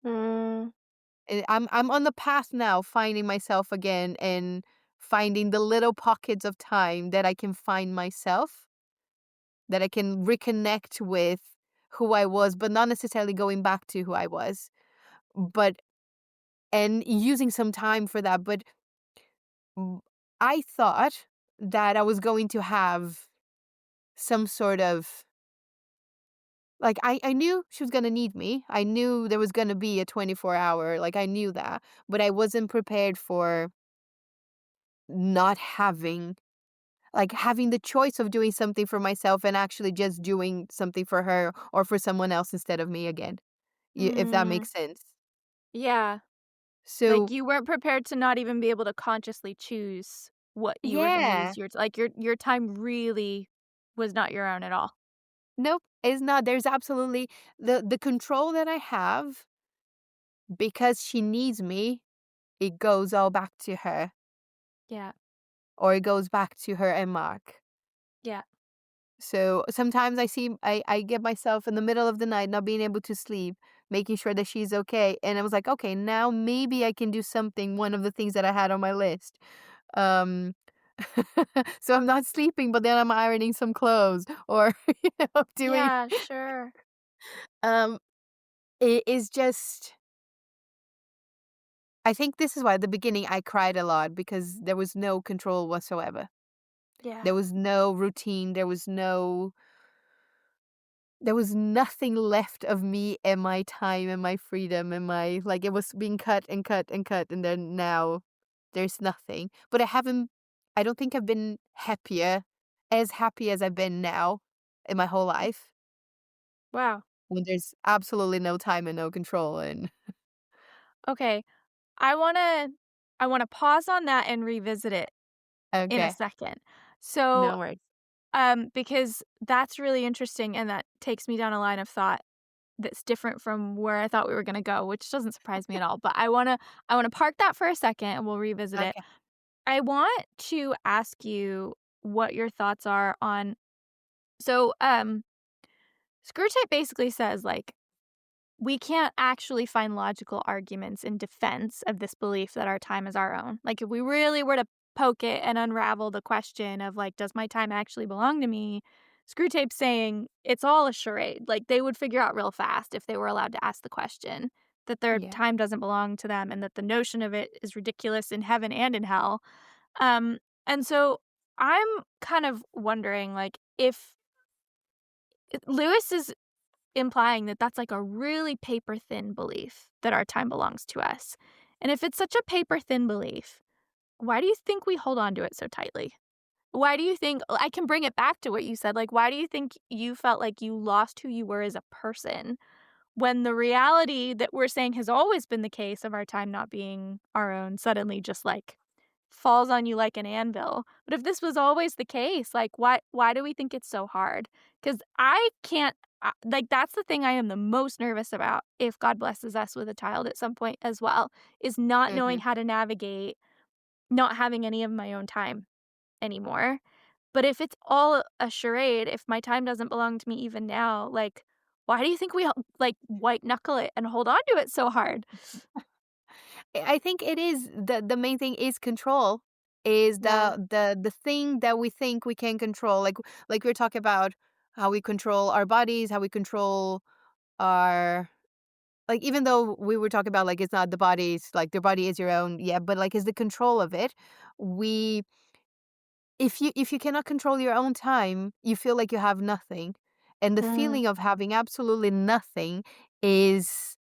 Mm, I'm on the path now, finding myself again and finding the little pockets of time that I can find myself, that I can reconnect with who I was, but not necessarily going back to who I was. But and using some time for that. But mm, I thought that I was going to have some sort of, like, I knew she was gonna need me. I knew there was gonna be a 24-hour, like, I knew that, but I wasn't prepared for not having, like, having the choice of doing something for myself and actually just doing something for her or for someone else instead of me again, if that mm, makes sense. yeah. Like, So you weren't prepared to not even be able to consciously choose what you were gonna yeah. use your time really was not your own at all. Nope, it's not. There's absolutely the control that I have because she needs me, it goes all back to her, Yeah, or it goes back to her and Mark. yeah. So sometimes I get myself in the middle of the night not being able to sleep, making sure that she's okay. And I was like, okay, now maybe I can do something. One of the things that I had on my list. Um, so I'm not sleeping, but then I'm ironing some clothes or doing. Yeah, sure. Um, it is just. I think this is why at the beginning I cried a lot because there was no control whatsoever. Yeah. There was no routine. There was nothing left of me and my time and my freedom and my like it was being cut and cut and cut and then now there's nothing. But I don't think I've been as happy as I've been now in my whole life Wow. when there's absolutely no time and no control and Okay. I wanna I wanna pause on that and revisit it in a okay. second. So, No worries. because that's really interesting and that takes me down a line of thought that's different from where I thought we were gonna go, which doesn't surprise me at all. But I wanna park that for a second and we'll revisit it. Okay. I want to ask you what your thoughts are on so, Screwtape basically says, like, we can't actually find logical arguments in defense of this belief that our time is our own. Like, if we really were to poke it and unravel the question of, like, does my time actually belong to me? Screwtape's saying it's all a charade. Like, they would figure out real fast if they were allowed to ask the question that their Yeah. time doesn't belong to them and that the notion of it is ridiculous in heaven and in hell. And so I'm kind of wondering, like, if Lewis is implying that that's like a really paper thin belief that our time belongs to us. And if it's such a paper thin belief, why do you think we hold on to it so tightly? Why do you think I can bring it back to what you said? Like, why do you think you felt like you lost who you were as a person when the reality that we're saying has always been the case of our time not being our own suddenly just like falls on you like an anvil. But if this was always the case, like why do we think it's so hard? Cuz I can't like that's the thing I am the most nervous about if God blesses us with a child at some point as well is not knowing Mhm. how to navigate not having any of my own time anymore. But if it's all a charade, if my time doesn't belong to me even now, like why do you think we like white knuckle it and hold on to it so hard? I think it is the main thing is control is Yeah. the thing that we think we can control like we are talking about how we control our bodies, how we control our like even though we were talking about like it's not the body's like the body is your own, yeah, but like is the control of it. We if you cannot control your own time, you feel like you have nothing. And the Mm, feeling of having absolutely nothing is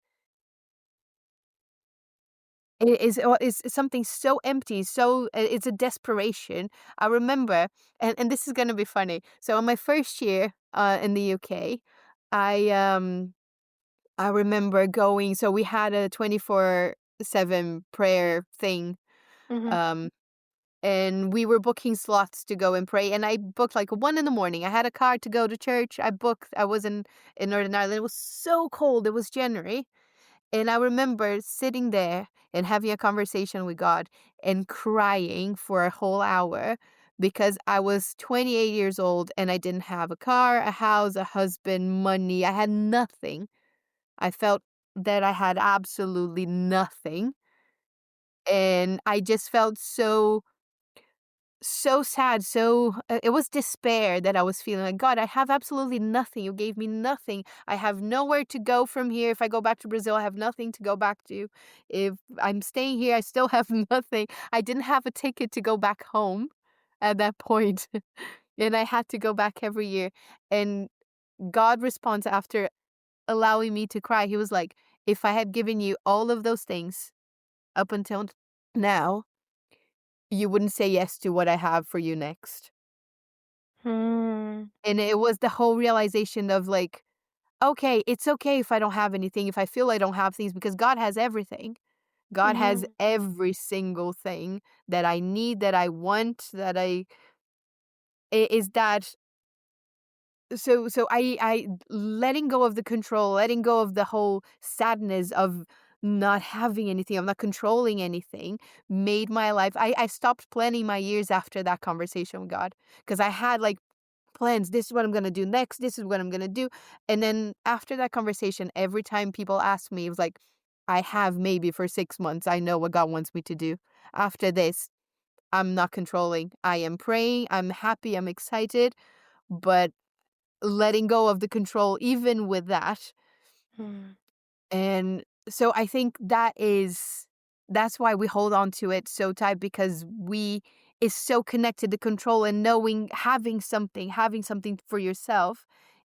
is something so empty, so it's a desperation. I remember, and this is gonna be funny. So in my first year in the UK, I um I remember going. So we had a 24/7 prayer thing, mhm, um, and we were booking slots to go and pray. And I booked like 1 in the morning. I had a car to go to church. I booked. I was in Northern Ireland. It was so cold. It was January. And I remember sitting there and having a conversation with God and crying for a whole hour because I was 28 years old and I didn't have a car, a house, a husband, money. I had nothing. I felt that I had absolutely nothing. And I just felt so sad, it was despair that I was feeling like, "God, I have absolutely nothing. You gave me nothing. I have nowhere to go from here. If I go back to Brazil, I have nothing to go back to. If I'm staying here, I still have nothing." I didn't have a ticket to go back home at that point, and I had to go back every year, and God responds after allowing me to cry. He was like, "If I had given you all of those things up until now, you wouldn't say yes to what I have for you next." hmm, And it was the whole realization of like, okay, it's okay if I don't have anything, if I feel I don't have things because God has everything. God has mhm, every single thing that I need, that I want, that is that so I letting go of the control, letting go of the whole sadness of not having anything, of not controlling anything, made my life I stopped planning my years after that conversation with God because I had like plans. This is what I'm going to do next. This is what I'm going to do. And then after that conversation, every time people ask me, it was like, I have maybe for 6 months. I know what God wants me to do. After this, I'm not controlling. I am praying. I'm happy. I'm excited. But letting go of the control, even with that. Mm. And so I think that's why we hold on to it so tight, because we is so connected to control and knowing, having something for yourself.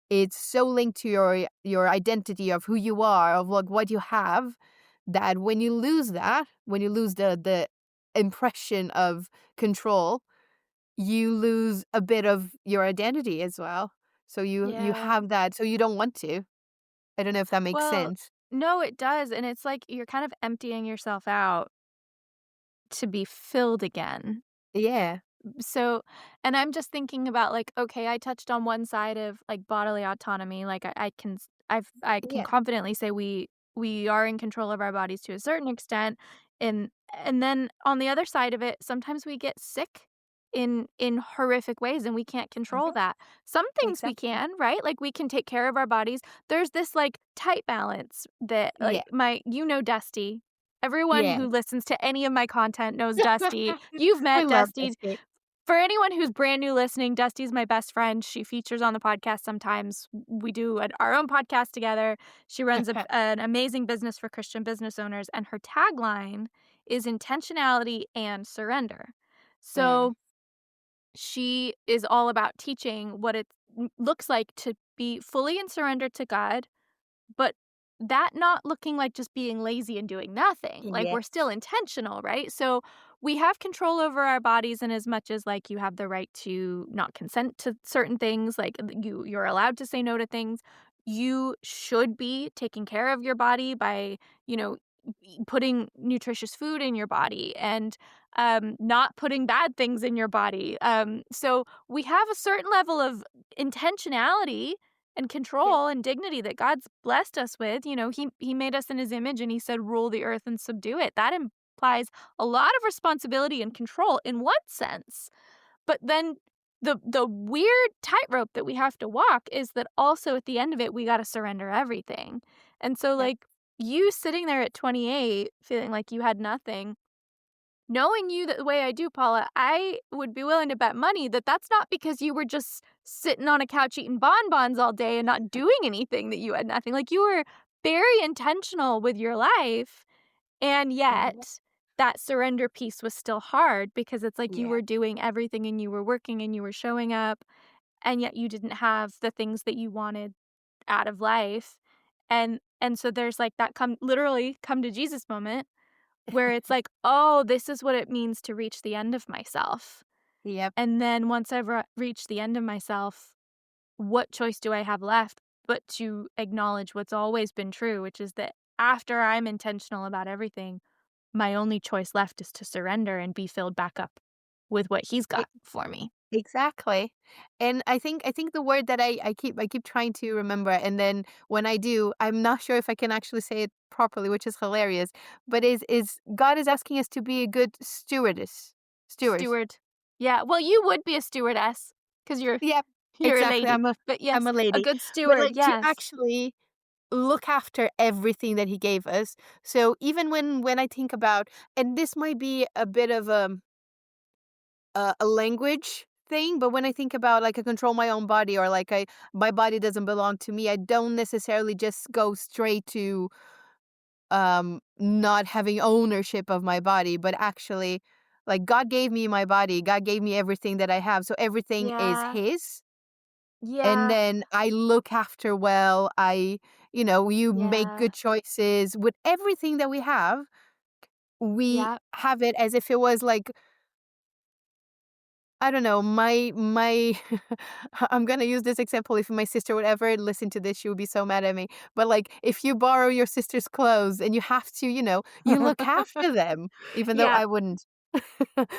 It's so linked to your identity of who you are, of like what you have, that when you lose that, when you lose the impression of control, you lose a bit of your identity as well. So you Yeah. have that, so you don't want to. I don't know if that makes Well, sense. no, it does, and it's like you're kind of emptying yourself out to be filled again. Yeah. So, and I'm just thinking about like, okay, I touched on one side of like bodily autonomy. Like I can, I can Yeah. confidently say we are in control of our bodies to a certain extent, and then on the other side of it, sometimes we get sick in horrific ways, and we can't control Mhm. that. Some things we Exactly. can, right? Like we can take care of our bodies. There's this like tight balance that like Yeah. Dusty. Everyone Yeah. who listens to any of my content knows Dusty. You've We met love Dusty. biscuit. For anyone who's brand new listening, Dusty's my best friend. She features on the podcast sometimes. We do our own podcast together. She runs an amazing business for Christian business owners, and her tagline is intentionality and surrender. Mm. So she is all about teaching what it looks like to be fully in surrender to God, but that not looking like just being lazy and doing nothing. Like we're still Yes. intentional, right? So we have control over our bodies in as much as like you have the right to not consent to certain things, like you're allowed to say no to things. You should be taking care of your body by, you know, putting nutritious food in your body and not putting bad things in your body. So we have a certain level of intentionality and Yeah. control and dignity that God's blessed us with. You know, he made us in his image and he said rule the earth and subdue it. That implies a lot of responsibility and control in one sense. But then the weird tightrope that we have to walk is that also at the end of it we got to surrender everything. And so Yep. like you sitting there at 28 feeling like you had nothing. Knowing you the way I do, Paula, I would be willing to bet money that that's not because you were just sitting on a couch eating bonbons all day and not doing anything that you had nothing. Like, you were very intentional with your life, and Yeah. yet that surrender piece was still hard because it's like you Yeah. were doing everything and you were working and you were showing up, and yet you didn't have the things that you wanted out of life. And so there's, like, that literally come to Jesus moment where it's like, "Oh, this is what it means to reach the end of myself." Yep. And then once I've reached the end of myself, what choice do I have left but to acknowledge what's always been true, which is that after I'm intentional about everything, my only choice left is to surrender and be filled back up with what he's E got for me. exactly. And I think the word that I keep trying to remember, and then when I do, I'm not sure if I can actually say it properly, which is hilarious, but is God is asking us to be a good steward. Steward. Yeah, well, you would be a stewardess because you're Yep. you're a Exactly. lady. But I'm yes, a a lady. good But, steward, like, to yes. actually look after everything that he gave us. So even when I think about, and this might be a bit of a language thing, but when I think about, like, I control my own body, or like I my body doesn't belong to me, I don't necessarily just go straight to not having ownership of my body, but actually, like, God gave me my body, God gave me everything that I have, so everything is Yeah, his. And yeah, then I look after well, you make yeah, good choices with everything that we have. We yeah. have it as if it was like, I don't know, my I'm gonna use this example. If my sister would ever listen to this, she would be so mad at me. But, like, if you borrow your sister's clothes and you have to, you look after them, even though Yeah. I wouldn't.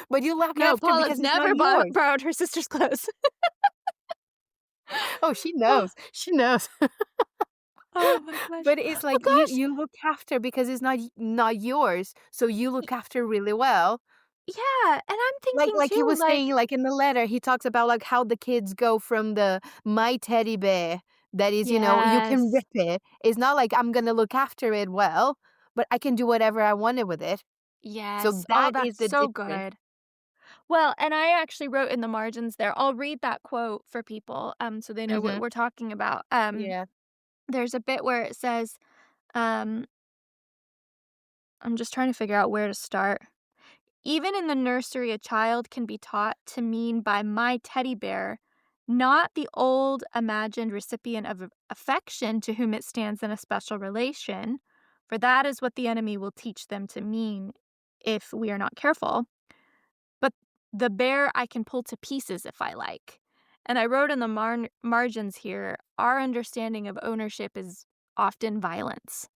But you look No, after Paula's because it's not never yours. borrowed her sister's clothes. Oh, she knows. She knows. Oh my gosh. But it's Oh like you gosh. you look after because it's not yours, so you look after really well. Yeah, and I'm thinking Like he too, was like, saying, like, in the letter, he talks about, like, how the kids go from the my teddy bear that is, you can yes, rip it. It's not like I'm gonna look after it well, but I can do whatever I wanted with it. So yes. Oh, that is that's the so difference. good. Well, and I actually wrote in the margins there, I'll read that quote for people, so they know what Mhm. we're talking about. Yeah. There's a bit where it says, um I'm just trying to figure out where to start. Even in the nursery, a child can be taught to mean by my teddy bear, not the old imagined recipient of affection to whom it stands in a special relation, for that is what the enemy will teach them to mean if we are not careful, but the bear I can pull to pieces if I like. And I wrote in the margins here, our understanding of ownership is often violence,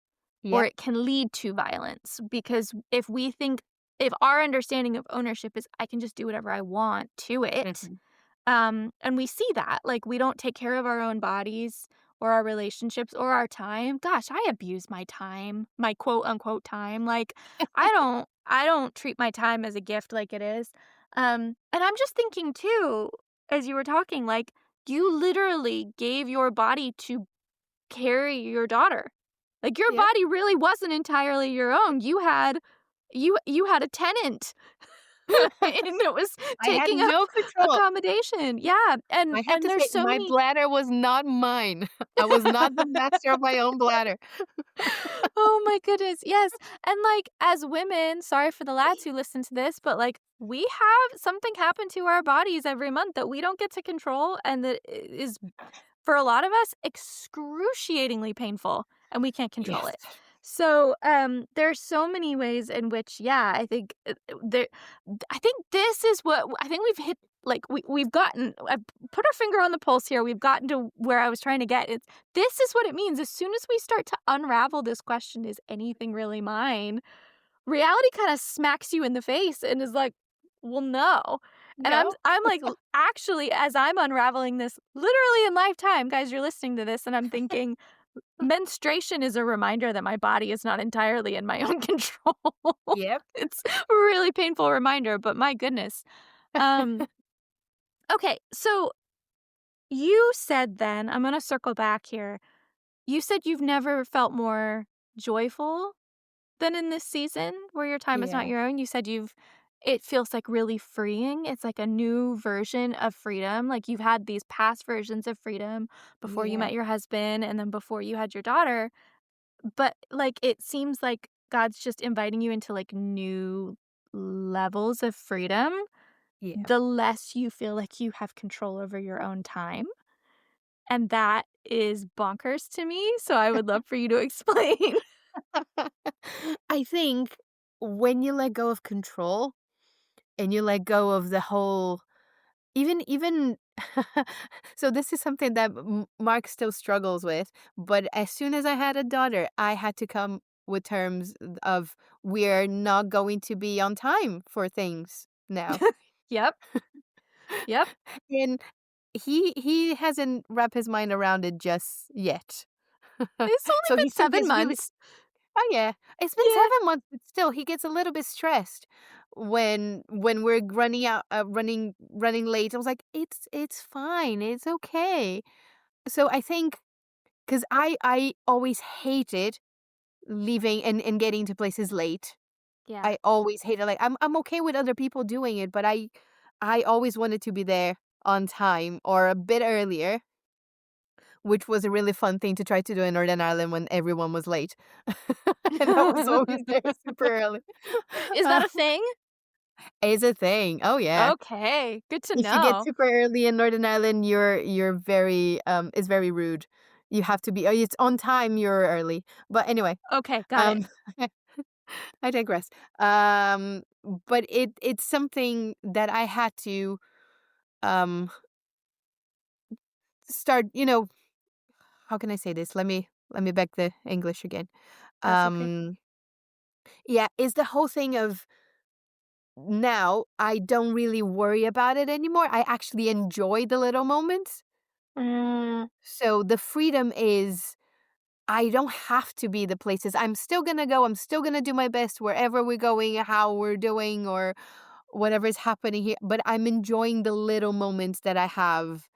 or Yep. it can lead to violence, because if our understanding of ownership is I can just do whatever I want to it, Mhm. and we see that, like, we don't take care of our own bodies or our relationships or our time. Gosh, I abuse my time, my quote unquote time. Like, I don't treat my time as a gift like it is. And I'm just thinking too, as you were talking, like, you literally gave your body to carry your daughter. Like, your Yep. body really wasn't entirely your own. You had a tenant, and it was I had taking up no control. accommodation. Yeah, and I have and to there's say so my many. bladder was not mine. I was not the master of my own bladder. Oh my goodness, yes, and, like, as women, sorry for the lads who listen to this, but, like, we have something happen to our bodies every month that we don't get to control, and that is, for a lot of us, excruciatingly painful, and we can't control Yes. it. So, there's so many ways in which, yeah, I think, there I think this is what I think we've hit, like, we've gotten I've put our finger on the pulse here, we've gotten to where I was trying to get. This is what it means. As soon as we start to unravel this question, "Is anything really mine?" Reality kinda smacks you in the face and is like, "Well, no." And No. I'm like, actually, as I'm unraveling this literally in lifetime, guys, you're listening to this, and I'm thinking, menstruation is a reminder that my body is not entirely in my own control. Yep. It's a really painful reminder, but my goodness. Um, okay, so you said then, I'm gonna circle back here. You said you've never felt more joyful than in this season where your time is not Yeah. your own. You said it feels like really freeing. It's like a new version of freedom. Like, you've had these past versions of freedom before you Yeah. met your husband and then before you had your daughter. But, like, it seems like God's just inviting you into, like, new levels of freedom, Yeah. the less you feel like you have control over your own time. And that is bonkers to me, so I would love for you to explain. I think when you let go of control and you let go of the whole even so this is something that Mark still struggles with, but as soon as I had a daughter, I had to come with terms of we're not going to be on time for things now. Yep, yep. And he hasn't wrapped his mind around it just yet. It's only So been he still 7 gets really months. oh, yeah. It's been Yeah. 7 months, but still, he gets a little bit stressed when we're running late. I was like, "It's fine. It's okay." So I think 'cause I always hated leaving and getting to places late. Yeah. I always hated, like, I'm okay with other people doing it, but I always wanted to be there on time or a bit earlier, which was a really fun thing to try to do in Northern Ireland when everyone was late. And I was always there super early. Is that a thing? It's a thing. Oh, yeah. Okay, good to If you get know. super early in Northern Ireland, you're very, it's very rude. You have to be it's on time, you're early. But anyway, Okay, got it. um, I digress. But it's something that I had to, um, start, how can I say this? Let me back the English again. That's okay. Um, yeah, it's the whole thing of now I don't really worry about it anymore. I actually enjoy the little moments. Mm, So the freedom is I don't have to be the places. I'm still gonna go. I'm still gonna do my best wherever we're going, how we're doing, whatever is happening here, but I'm enjoying the little moments that I have,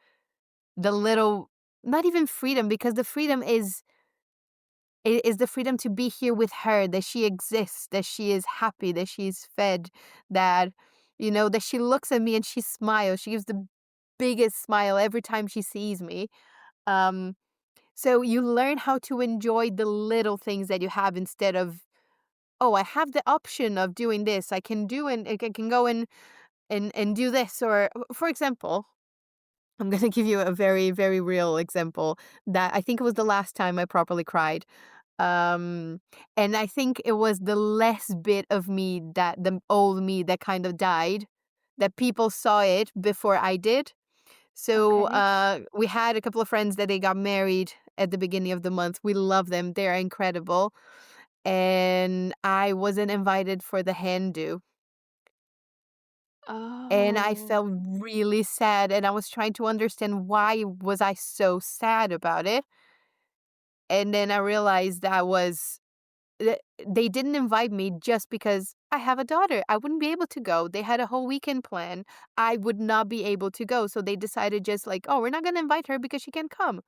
the little, not even freedom, because the freedom is the freedom to be here with her, that she exists, that she is happy, that she is fed, that, that she looks at me and she smiles. She gives the biggest smile every time she sees me. Um, so you learn how to enjoy the little things that you have instead of, oh, I have the option of doing this. I can do and I can go and do this. Or for example, I'm gonna give you a very, very real example that I think it was the last time I properly cried. Um, and I think it was the less bit of me, that the old me that kind of died, that people saw it before I did. So, Okay. we had a couple of friends that they got married at the beginning of the month. We love them. They're incredible. And I wasn't invited for the hen do. And I Oh. felt really sad, and I was trying to understand why was I so sad about it. And then I realized that was th they didn't invite me just because I have a daughter. I wouldn't be able to go. They had a whole weekend plan. I would not be able to go, so they decided just like, "Oh, we're not gonna invite her because she can't come."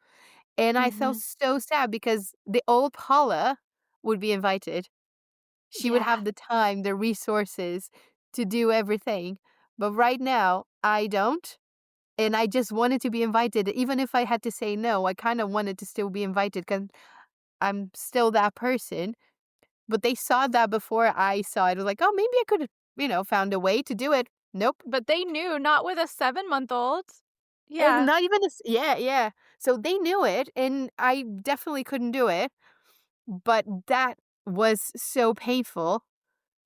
And I felt Mhm. so sad because the old Paula would be invited. She would Yeah. have the time, the resources to do everything. But right now, I don't, and I just wanted to be invited. Even if I had to say no, I kinda wanted to still be invited because 'cause I'm still that person. But they saw that before I saw it. It was like, "Oh, maybe I could've, found a way to do it." Nope. But they knew, not with a 7-month-old. And Yeah. not even a s yeah, yeah. So they knew it, and I definitely couldn't do it, but that was so painful,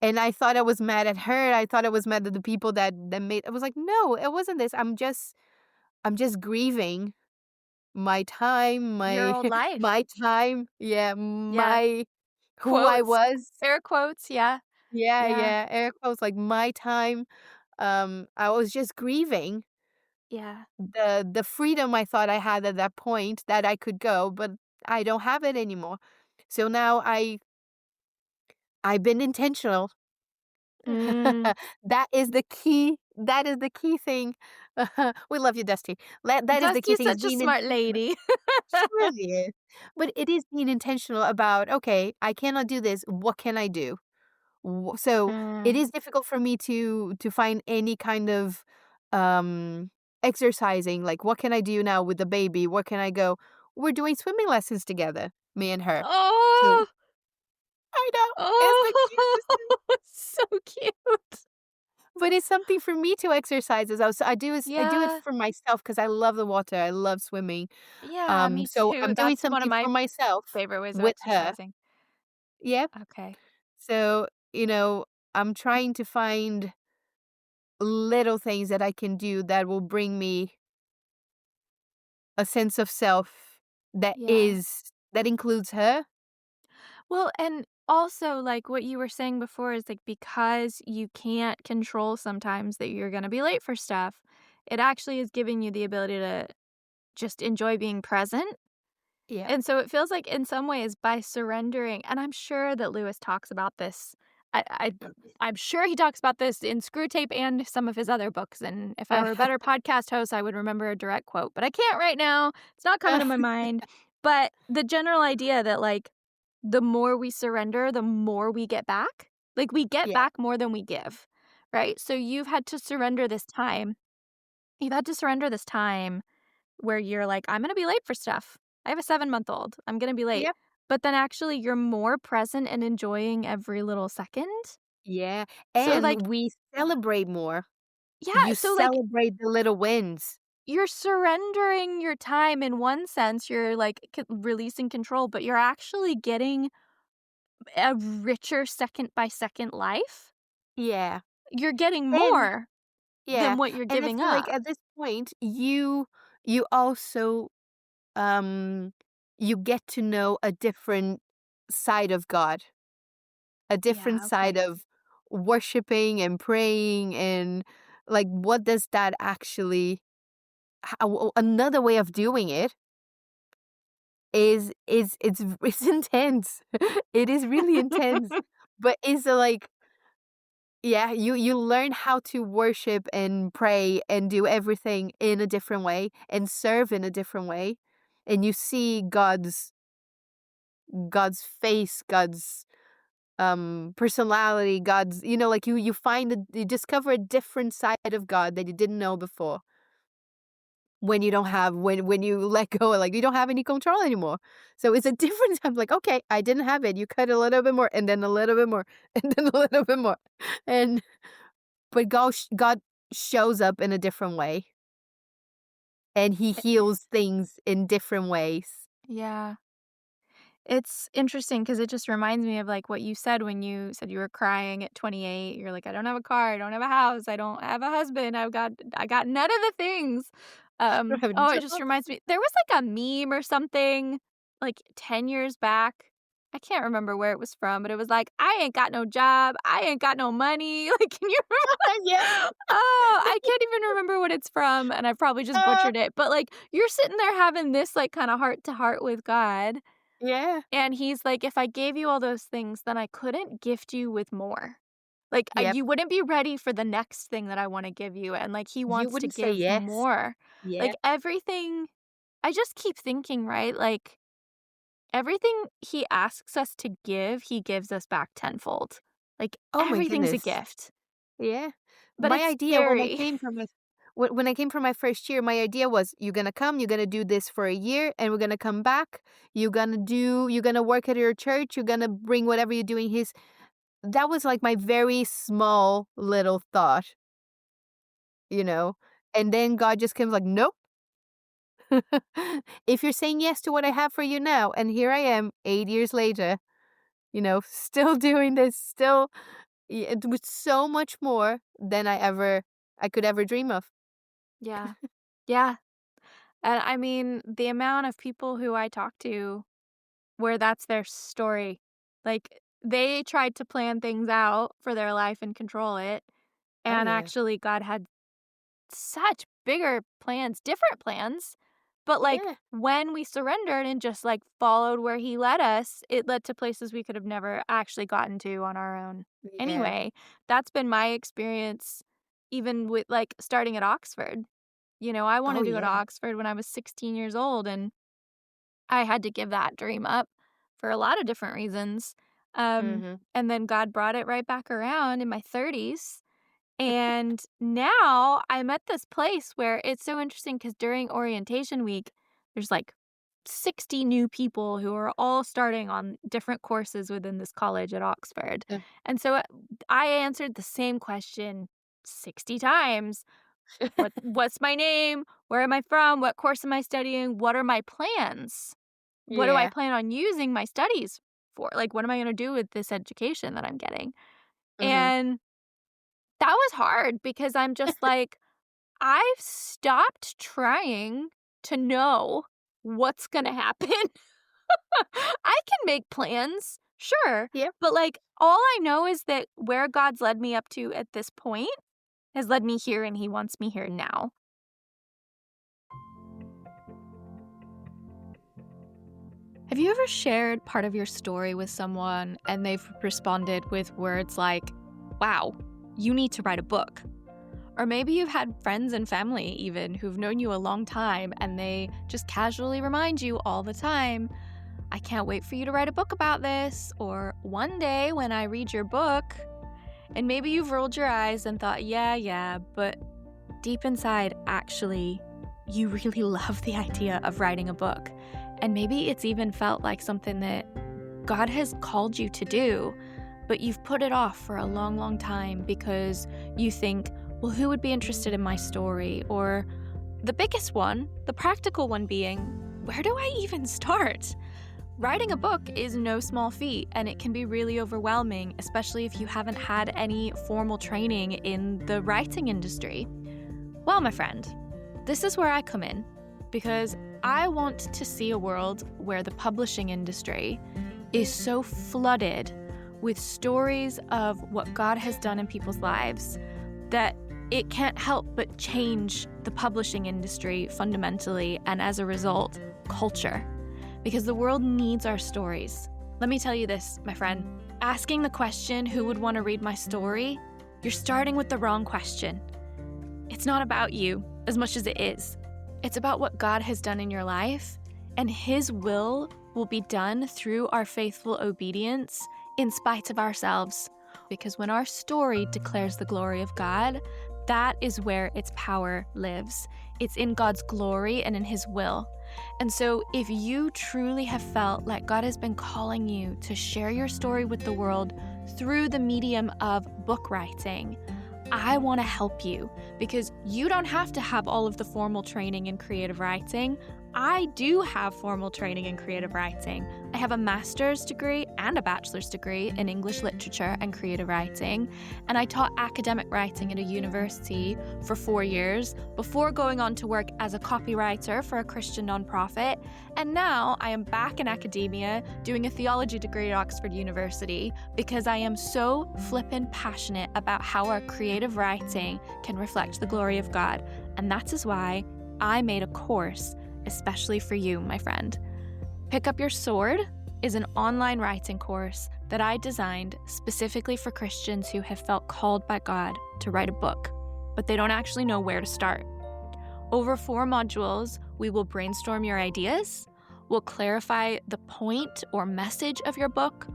and I thought I was mad at her. I thought I was mad at the people that made I was like, "No, it wasn't this. I'm just grieving my time, Your my old life. my time." Yeah, Yeah. my who I Quotes. was. Air quotes, yeah. Yeah, Yeah. yeah, air quotes, like, my time. I was just grieving Yeah. the freedom I thought I had at that point, that I could go, but I don't have it anymore. So now I've been intentional. Mm. That is the key thing. We love you, Dusty. That is the key Dusty's thing, is such a being smart intentional. lady. She really is. But it is being intentional about, "Okay, I cannot do this. What can I do?" So it Mm. is difficult for me to find any kind of um exercising. Like, what can I do now with the baby? Where can I go? We're doing swimming lessons together, me and her. So Oh! I know it's the Oh, cutest thing, so cute. but it's something for me to exercise as well. So I do it Yeah. for myself because I love the water. I love swimming. Yeah, me So too. I'm doing That's one of something for my myself favorite ways of with her. exercising. Yep. Okay. So, I'm trying to find little things that I can do that will bring me a sense of self Yeah. that includes her. Well, and also, like, what you were saying before is, like, because you can't control sometimes that you're gonna be late for stuff, it actually is giving you the ability to just enjoy being present. Yep. And so it feels like in some ways by surrendering, and I'm sure that Lewis talks about this. I'm sure he talks about this in Screwtape and some of his other books, and if I were a better podcast host, I would remember a direct quote, but I can't right now. It's not coming to my mind. But the general idea that, like, the more we surrender, the more we get back. Like, we get Yeah. back more than we give, right? So you've had to surrender this time. You've had to surrender this time where you're like, "I'm gonna be late for stuff. I have a 7-month-old. I'm gonna be late." Yep. But then actually you're more present and enjoying every little second. Yeah, So, like and we celebrate more. yeah, You so, like, celebrate the little wins. you're surrendering your time in one sense, you're, like, releasing control, but you're actually getting a richer second-by-second life. Yeah. You're getting And more yeah, than what you're and I giving feel like up. at this point, you also, um you get to know a different side of God, a different Yeah, side okay. of worshiping and praying, and, like, what does that actually how another way of doing it is it's intense. It is really intense, but it's, like, Yeah, you learn how to worship and pray and do everything in a different way and serve in a different way. And you see God's face, God's personality, God's, like you discover a different side of God that you didn't know before. When you don't have when you let go, like you don't have any control anymore. So it's a difference. I'm like, okay, I didn't have it. You cut a little bit more and then a little bit more and then a little bit more. And but God shows up in a different way and he heals things in different ways. Yeah. It's interesting because it just reminds me of, like, what you said when you said you were crying at 28. You're like, "I don't have a car, I don't have a house, I don't have a husband, I got none of the things." I don't have any Oh, it just job. reminds me there was, like, a meme or something, like, 10 years back. I can't remember where it was from, but it was like, "I ain't got no job, I ain't got no money." Like, can you Yeah. remember? Oh, I can't even remember what it's from, and I probably just Uh, butchered it, but, like, you're sitting there having this, like, kinda heart to heart with God, yeah. and he's like, "If I gave you all those things, then I couldn't gift you with more. Like, Yep. you wouldn't be ready for the next thing that I wanna give you," and, like, he You wants to wouldn't say give yes. more. Yeah. Like, everything I just keep thinking, right, like, everything he asks us to give, he gives us back tenfold. Like, Oh my everything's a goodness. gift, Yeah. but My it's idea scary. when I came from my first year, my idea was you're gonna come, you're gonna do this for a year, and we're gonna come back. You're gonna work at your church, you're gonna bring whatever you're doing his. That was like my very small little thought, you know? And then God just comes like, nope. If you're saying yes to what I have for you now, and here I am 8 years later, still doing this, still with so much more than I could ever dream of. Yeah. Yeah, and I mean, the amount of people who I talk to where that's their story. Like, they tried to plan things out for their life and control it, Oh and yeah. actually God had such bigger plans, different plans, but, like, Yeah. when we surrendered and just, like, followed where he led us, it led to places we could have never actually gotten to on our own Yeah. anyway. That's been my experience even with, like, starting at Oxford. I Oh wanted to go to yeah. Oxford when I was 16 years old, and I had to give that dream up for a lot of different reasons. Mhm. And then God brought it right back around in my 30s. And now I'm at this place where it's so interesting because during orientation week, there's like 60 new people who are all starting on different courses within this college at Oxford. Uh, And so I answered the same question 60 times. What's my name? Where am I from? What course am I studying? What are my plans? What do I yeah. plan on using my studies for? Like, what am I gonna do with this education that I'm getting? Mhm. And that was hard because I'm just like, I've stopped trying to know what's gonna happen. I can make plans, sure, Yep. but, like, all I know is that where God's led me up to at this point has led me here, and he wants me here now. Have you ever shared part of your story with someone and they've responded with words like, wow, you need to write a book? Or maybe you've had friends and family even who've known you a long time and they just casually remind you all the time, I can't wait for you to write a book about this, or one day when I read your book. And maybe you've rolled your eyes and thought, yeah, but deep inside, actually, you really love the idea of writing a book. And maybe it's even felt like something that God has called you to do, but you've put it off for a long, long time because you think, well, who would be interested in my story? Or the biggest one, the practical one being, where do I even start? Writing a book is no small feat, and it can be really overwhelming, especially if you haven't had any formal training in the writing industry. Well, my friend, this is where I come in, because I want to see a world where the publishing industry is so flooded with stories of what God has done in people's lives that it can't help but change the publishing industry fundamentally, and as a result, culture. Because the world needs our stories. Let me tell you this, my friend. Asking the question, who would want to read my story, you're starting with the wrong question. It's not about you as much as it is. It's about what God has done in your life, and His will be done through our faithful obedience in spite of ourselves. Because when our story declares the glory of God, that is where its power lives. It's in God's glory and in His will. And so if you truly have felt like God has been calling you to share your story with the world through the medium of book writing, I want to help you, because you don't have to have all of the formal training in creative writing. I do have formal training in creative writing. I have a master's degree and a bachelor's degree in English literature and creative writing, and I taught academic writing at a university for 4 years before going on to work as a copywriter for a Christian nonprofit, and now I am back in academia doing a theology degree at Oxford University because I am so flippin' passionate about how our creative writing can reflect the glory of God, and that is why I made a course especially for you, my friend. Pick Up Your Sword is an online writing course that I designed specifically for Christians who have felt called by God to write a book, but they don't actually know where to start. Over 4 modules, we will brainstorm your ideas, we'll clarify the point or message of your book,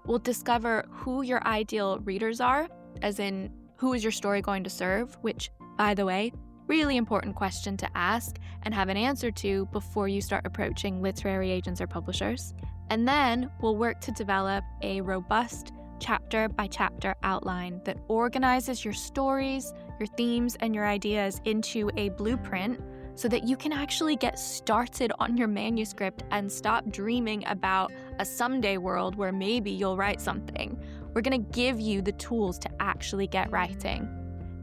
we'll discover who your ideal readers are, as in, who is your story going to serve, which, by the way, really important question to ask and have an answer to before you start approaching literary agents or publishers. And then we'll work to develop a robust chapter-by-chapter outline that organizes your stories, your themes, and your ideas into a blueprint so that you can actually get started on your manuscript and stop dreaming about a someday world where maybe you'll write something. We're going to give you the tools to actually get writing.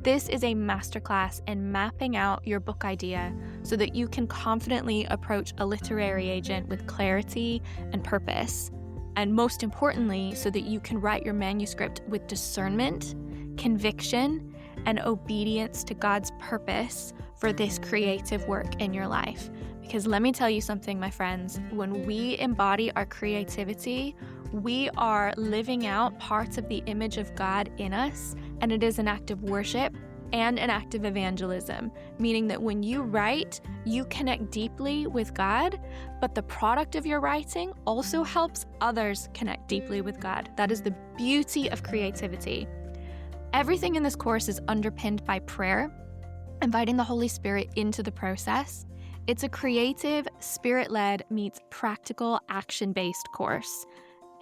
This is a masterclass in mapping out your book idea so that you can confidently approach a literary agent with clarity and purpose. And most importantly, so that you can write your manuscript with discernment, conviction, and obedience to God's purpose for this creative work in your life. Because let me tell you something, my friends, when we embody our creativity, we are living out parts of the image of God in us, and it is an act of worship and an act of evangelism, meaning that when you write, you connect deeply with God, but the product of your writing also helps others connect deeply with God. That is the beauty of creativity. Everything in this course is underpinned by prayer, inviting the Holy Spirit into the process. It's a creative, spirit-led meets practical, action-based course.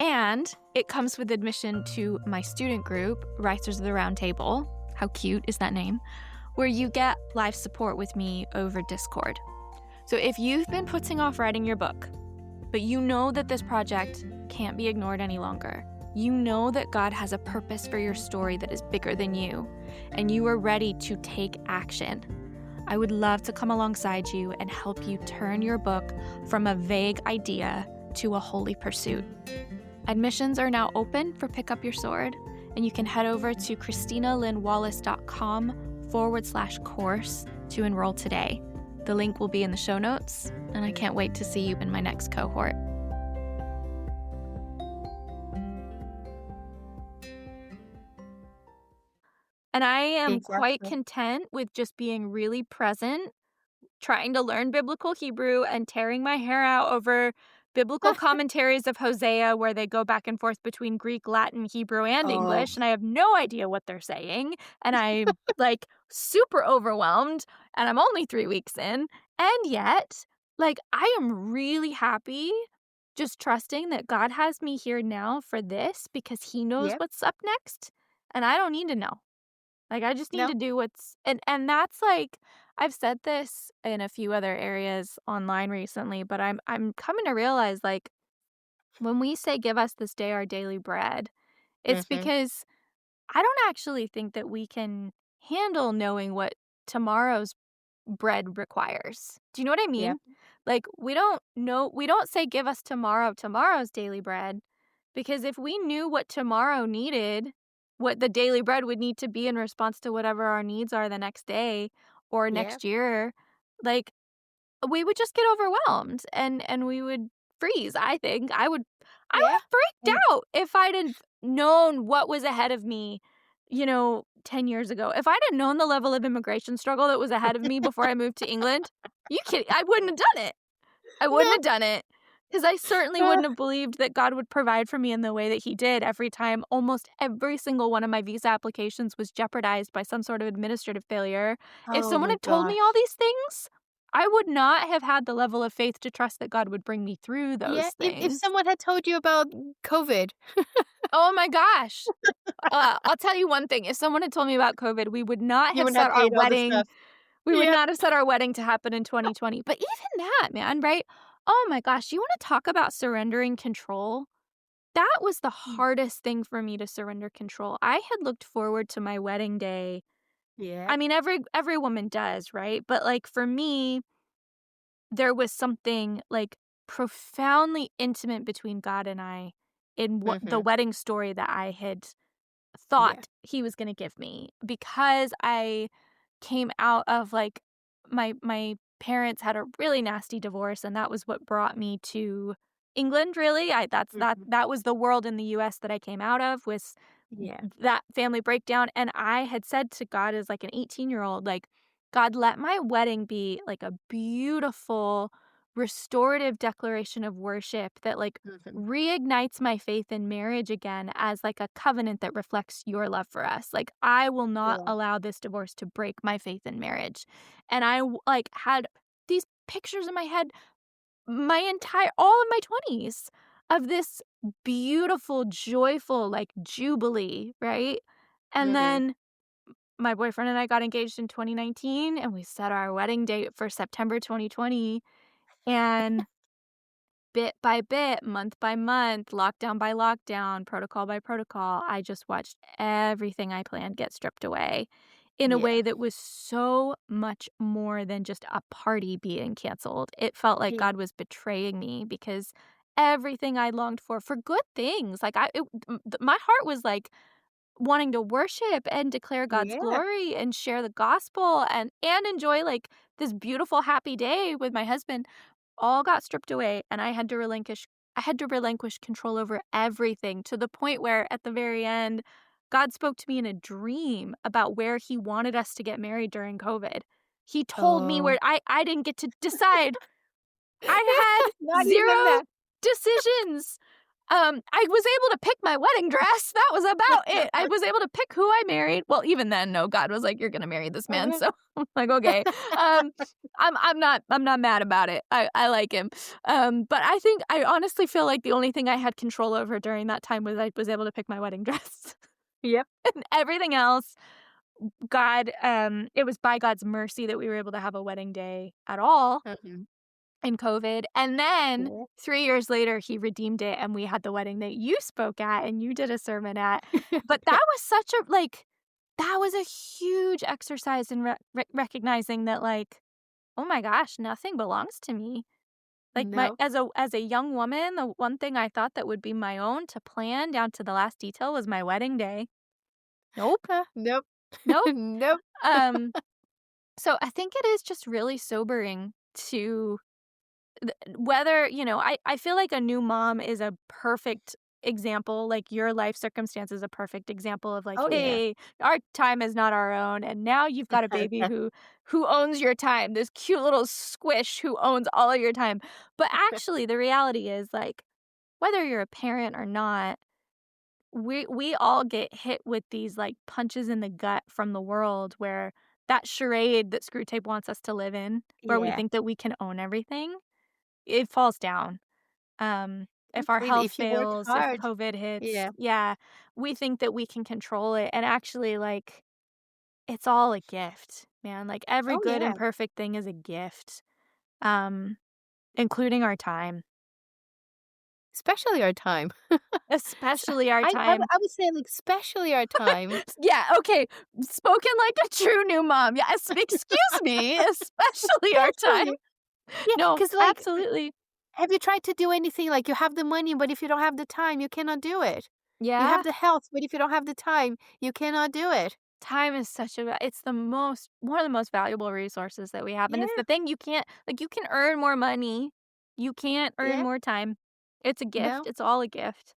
And it comes with admission to my student group, Writers of the Round Table. How cute is that name? Where you get live support with me over Discord. So if you've been putting off writing your book, but you know that this project can't be ignored any longer, you know that God has a purpose for your story that is bigger than you, and you are ready to take action, I would love to come alongside you and help you turn your book from a vague idea to a holy pursuit. Admissions are now open for Pick Up Your Sword, and you can head over to christinalynwallace.com/course to enroll today. The link will be in the show notes, and I can't wait to see you in my next cohort. And I am quite content with just being really present, trying to learn biblical Hebrew and tearing my hair out over biblical commentaries of Hosea where they go back and forth between Greek, Latin, Hebrew, and English, and I have no idea what they're saying, and I'm like super overwhelmed, and I'm only 3 weeks in, and yet, like, I am really happy just trusting that God has me here now for this because He knows what's up next, and I don't need to know. Like, I just need to do what's... And that's, like, I've said this in a few other areas online recently, but I'm coming to realize, like, when we say, give us this day our daily bread, it's because I don't actually think that we can handle knowing what tomorrow's bread requires. Do you know what I mean? Yeah. Like, we don't say, give us tomorrow's daily bread, because if we knew what tomorrow needed, what the daily bread would need to be in response to whatever our needs are the next day or next year, like, we would just get overwhelmed and we would freeze, I think. I would have freaked out if I'd have known what was ahead of me 10 years ago. If I'd have known the level of immigration struggle that was ahead of me before I moved to England, I wouldn't have done it. I wouldn't No. have done it because I certainly Uh, wouldn't have believed that God would provide for me in the way that he did every time almost every single one of my visa applications was jeopardized by some sort of administrative failure. If oh someone my had told me all gosh. these things, I would not have had the level of faith to trust that God would bring me through Yeah, those if things. someone had told you about COVID, Oh my gosh. I'll tell you one thing. If someone had told me about COVID, we would not you have wouldn't have set our paid all the wedding stuff. we would Yep. not have set our wedding to happen in 2020. But even that, man, right? Oh my gosh, you wanna talk about surrendering control? That was the Mm. hardest thing for me to surrender control. I had looked forward to my wedding day. Yep. I mean, every woman does, right? But, like, for me, there was something, like, profoundly intimate between God and I in what the Mhm. wedding story that I had Yeah. thought he was gonna give me because I came out of, like my parents had a really nasty divorce, and that was what brought me to England, really. I that's that Mhm. that was the world in the US that I came out of, was Yeah. that family breakdown, and I had said to God as, like, an 18-year-old, like, "God, let my wedding be, like, a beautiful, restorative declaration of worship that, like, Mhm. reignites my faith in marriage again as, like, a covenant that reflects your love for us. Like, I will not Yeah. allow this divorce to break my faith in marriage." And like, had these pictures in my head my entire all of my 20s of this beautiful, joyful, like, jubilee, right? And Mhm. then my boyfriend and I got engaged in 2019, and we set our wedding date for September 2020, and bit by bit, month by month, lockdown by lockdown, protocol by protocol, I just watched everything I planned get stripped away in a Yeah. way that was so much more than just a party being canceled. It felt like Yeah. God was betraying me because everything I longed for good things, like my heart was like wanting to worship and declare God's Yeah. glory and share the gospel and enjoy like this beautiful happy day with my husband all got stripped away, and I had to relinquish control over everything to the point where at the very end, God spoke to me in a dream about where he wanted us to get married during COVID. He told me Oh. where I didn't get to decide. I had Not even 0 that. decisions. I was able to pick my wedding dress, that was about it. I was able to pick who I married. Well, even then, no, God was like, "You're gonna marry this man," Mhm. so I'm like, "Okay." Um, I'm not mad about it. I like him. But I honestly feel like the only thing I had control over during that time was I was able to pick my wedding dress. Yep. And everything else, it was by God's mercy that we were able to have a wedding day at all Mhm. in COVID, and then Yeah. 3 years later, he redeemed it, and we had the wedding that you spoke at and you did a sermon at. But that was such a that was a huge exercise in recognizing that, like, "Oh my gosh, nothing belongs to me." Like, my No. as a young woman, the one thing I thought that would be my own to plan down to the last detail was my wedding day. Nope, Nope. nope. Nope. Um, so I think it is just really sobering to whether, I feel like a new mom is a perfect example, like, your life circumstance is a perfect example of, like, Oh, yeah. "Hey, our time is not our own, and now you've got a baby who owns your time, this cute little squish who owns all of your time." But actually, the reality is, like, whether you're a parent or not, we all get hit with these, like, punches in the gut from the world where that charade that Screwtape wants us to live in, where we Yeah. think that we can own everything, it falls down. If our Completely. health If you work fails, if hard. COVID hits, Yeah. yeah, we think that we can control it, and actually, like, it's all a gift, man, like, every Oh, good yeah. and perfect thing is a gift, um, including our time, Especially our time. S especially our I time. would say, like, especially our time. Yeah, okay, spoken like a true new mom, yes, excuse me, especially our time. Especially. Yeah, No, because like, absolutely. have you tried to do anything? Like, you have the money, but if you don't have the time, you cannot do it. You have Yeah? the health, but if you don't have the time, you cannot do it. Time is such a it's the most one of the most valuable resources that we have, and it's Yeah. the thing you can't like, you can earn more money, you can't earn Yeah. more time. It's a gift, No. it's all a gift.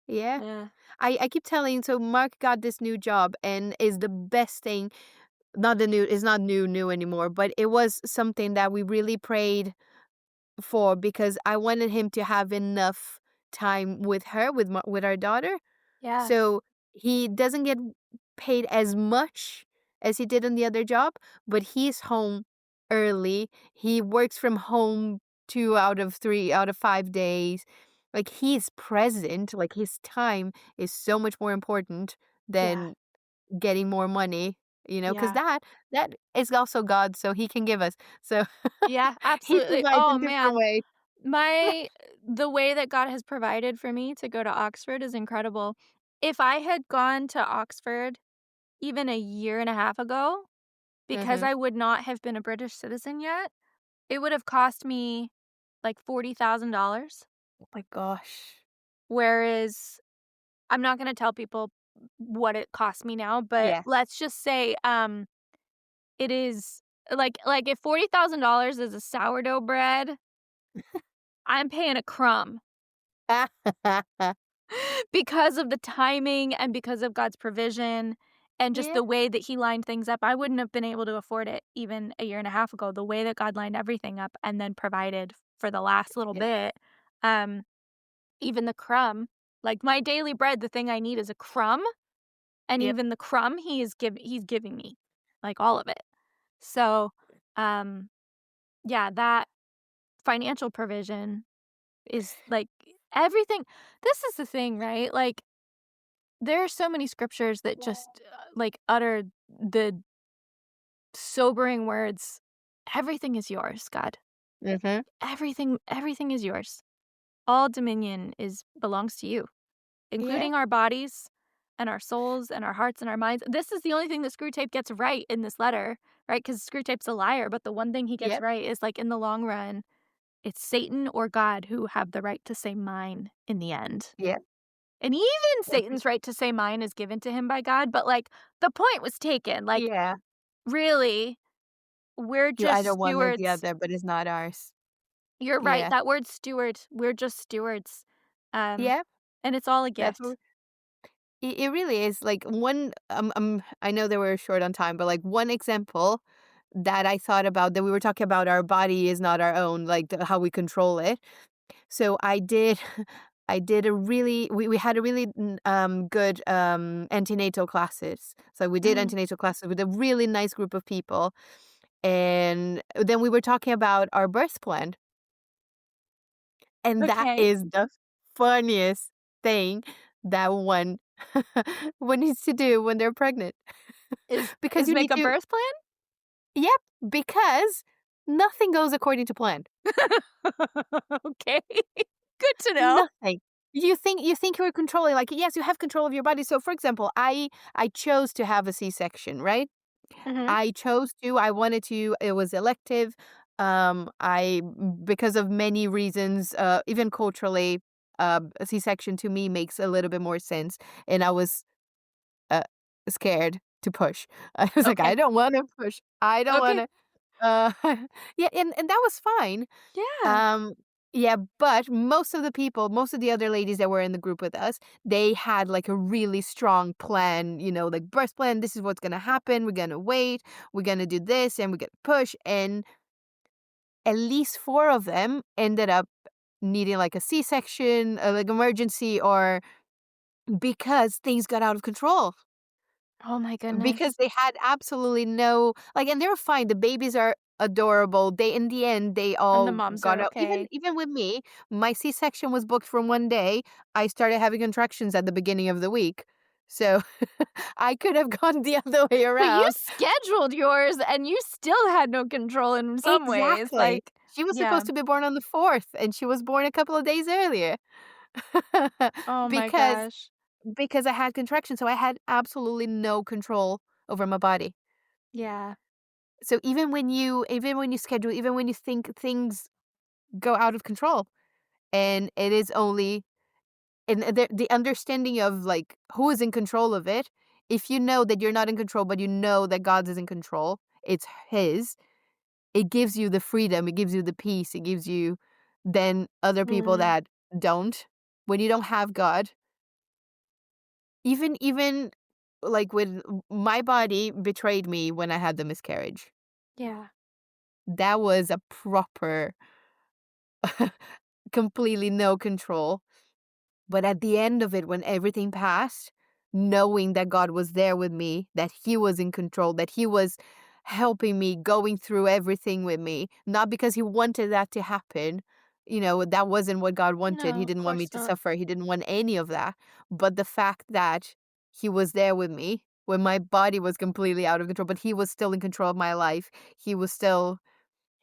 Yeah. Yeah. I keep telling, so Mark got this new job and is the best thing. Not the new, it's not new anymore, but it was something that we really prayed for because I wanted him to have enough time with her, with our daughter. Yeah. So he doesn't get paid as much as he did on the other job, but he's home early. He works from home 2 out of 5 days. Like he's present, like his time is so much more important Yeah. than getting more money, because Yeah. that is also God, so he can give us. So Yeah, he absolutely. provides Oh in different man, ways. the way that God has provided for me to go to Oxford is incredible. If I had gone to Oxford even a year and a half ago, because Mhm. I would not have been a British citizen yet, it would have cost me like $40,000. Oh my gosh. Whereas I'm not gonna tell people what it cost me now, but Yeah. let's just say, it is like if $40,000 is a sourdough bread, I'm paying a crumb because of the timing and because of God's provision and just Yeah. the way that he lined things up. I wouldn't have been able to afford it even a year and a half ago, the way that God lined everything up and then provided for the last little Yep. bit. Um, even the crumb, like my daily bread, the thing I need is a crumb, and Yep. even the crumb he's giving me, like all of it. So, um, yeah, that financial provision is like everything. This is the thing, right? Like there are so many scriptures that just like utter the sobering words. Everything is yours, God. Mhm. Everything is yours. All dominion is belongs to you, Yeah. including our bodies and our souls and our hearts and our minds. This is the only thing that Screwtape gets right in this letter, right? Because Screwtape's a liar, but the one thing he gets Yep. right is like in the long run, it's Satan or God who have the right to say mine in the end. Yep. And even Satan's right to say mine is given to him by God, but like the point was taken. Like, Yeah. really, we're You just either one or the stewards. other, but it's not ours. You're right. Yeah. That word steward, we're just stewards. Um, Yeah. and it's all a That's gift. what it really is. Like one, I know that we're short on time, but like one example that I thought about, that we were talking about, our body is not our own, like how we control it. So I did I did a really we had a really good antenatal classes. So we did Mm, antenatal classes with a really nice group of people. And then we were talking about our birth plan. And that okay. is the funniest thing that one one needs to do when they're pregnant. Because Is you make need a to. birth Yep, because nothing goes according to plan. plan? Okay. Good to know. Nothing. You think you're controlling, like, yes, you have control of your body. So, for example, I chose to have a C-section, right? Mhm. I wanted to, it was elective. I Because of many reasons, even culturally, a C-section to me makes a little bit more sense, and I was, uh, scared to push. I was like, Okay. "I don't wanna push. I don't Okay. wanna." Uh, yeah, and that was fine. Yeah. Um, yeah, but most of the other ladies that were in the group with us, they had like a really strong plan, like birth plan. This is what's gonna happen. We're gonna wait. We're gonna do this, and we're gonna push. And at least four of them ended up needing like a C-section, like emergency, or because things got out of control. Oh my Because goodness. they had absolutely no, like, and they were fine. The babies are adorable. They In the end, they And the all moms got are out. Even okay. even with me, my C-section was booked from one day. I started having contractions at the beginning of the week. So I could have gone the other way But you around. scheduled yours and you still had no control in some ways, Exactly. like She was yeah. supposed to be born on the 4th, and she was born a couple of days earlier. Oh my because gosh. because I had contractions, so I had absolutely no control over my body. Yeah. So even when you schedule, even when you think things go out of control, and it is only, and the understanding of like who is in control of it. If you know that you're not in control, but you know that God is in control, it's His. It gives you the freedom. It gives you the peace. It gives you then other people Mm. that don't. When you don't have God, Even like when my body betrayed me when I had the miscarriage. Yeah. That was a proper completely no control. But at the end of it, when everything passed, knowing that God was there with me, that He was in control, that He was helping me, going through everything with me, not because He wanted that to happen. That wasn't what God wanted. He No, of didn't want me course to not. suffer. He didn't want any of that. But the fact that He was there with me when my body was completely out of control, but He was still in control of my life. He was still,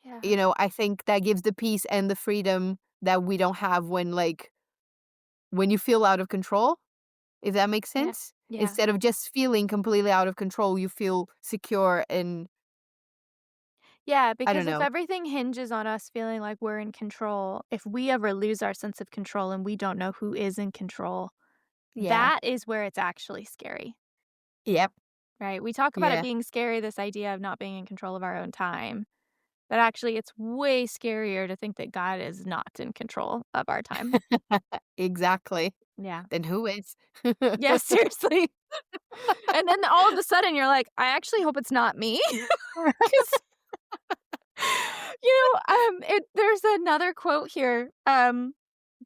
Yeah. I think that gives the peace and the freedom that we don't have when you feel out of control, if that makes Yeah. sense? Yeah. Instead of just feeling completely out of control, you feel secure and Yeah, I don't because if know. everything hinges on us feeling like we're in control, if we ever lose our sense of control and we don't know who is in control, Yeah. that is where it's actually scary, Yep. right? We talk about it Yeah. being scary, this idea of not being in control of our own time, but actually it's way scarier to think that God is not in control of our time. Exactly. Yeah. Then who is? Yeah, seriously. And then all of a sudden you're like, I actually hope it's not me. 'Cause there's another quote here,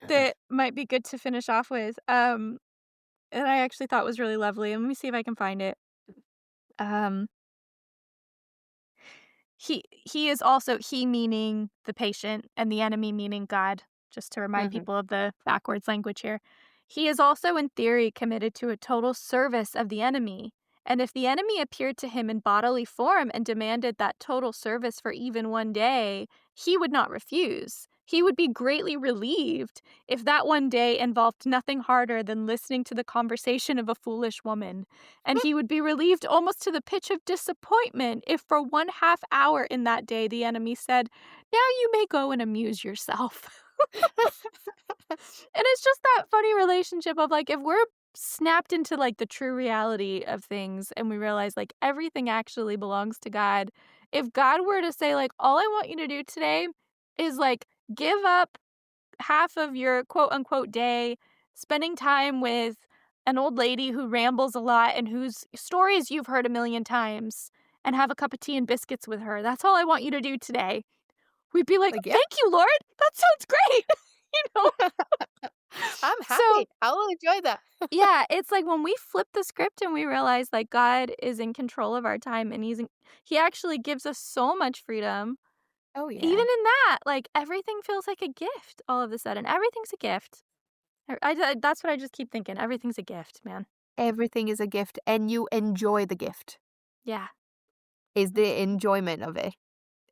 that might be good to finish off with, and I actually thought was really lovely, and let me see if I can find it. Um, he is also he meaning the patient and the enemy meaning God, just to remind Mhm. people of the backwards language here. He is also in theory committed to a total service of the enemy, and if the enemy appeared to him in bodily form and demanded that total service for even one day, he would not refuse. He would be greatly relieved if that one day involved nothing harder than listening to the conversation of a foolish woman, and he would be relieved almost to the pitch of disappointment if for 1/2 hour in that day the enemy said, "Now you may go and amuse yourself." And it's just that funny relationship of, like, if we're snapped into, like, the true reality of things and we realize, like, everything actually belongs to God, if God were to say, like, "All I want you to do today is, like, give up half of your quote unquote day spending time with an old lady who rambles a lot and whose stories you've heard a million times and have a cup of tea and biscuits with her. That's all I want you to do today." We'd be like, Like, yeah, "Thank you, Lord. That sounds great." you know? I'm So, happy. I will enjoy that. yeah, it's like when we flip the script and we realize like God is in control of our time and he actually gives us so much freedom. Oh, Even yeah. in that, like everything feels like a gift all of a sudden. Everything's a gift. That's what I just keep thinking. Everything's a gift, man. Everything is a gift, and you enjoy the gift, Yeah. is the enjoyment of it.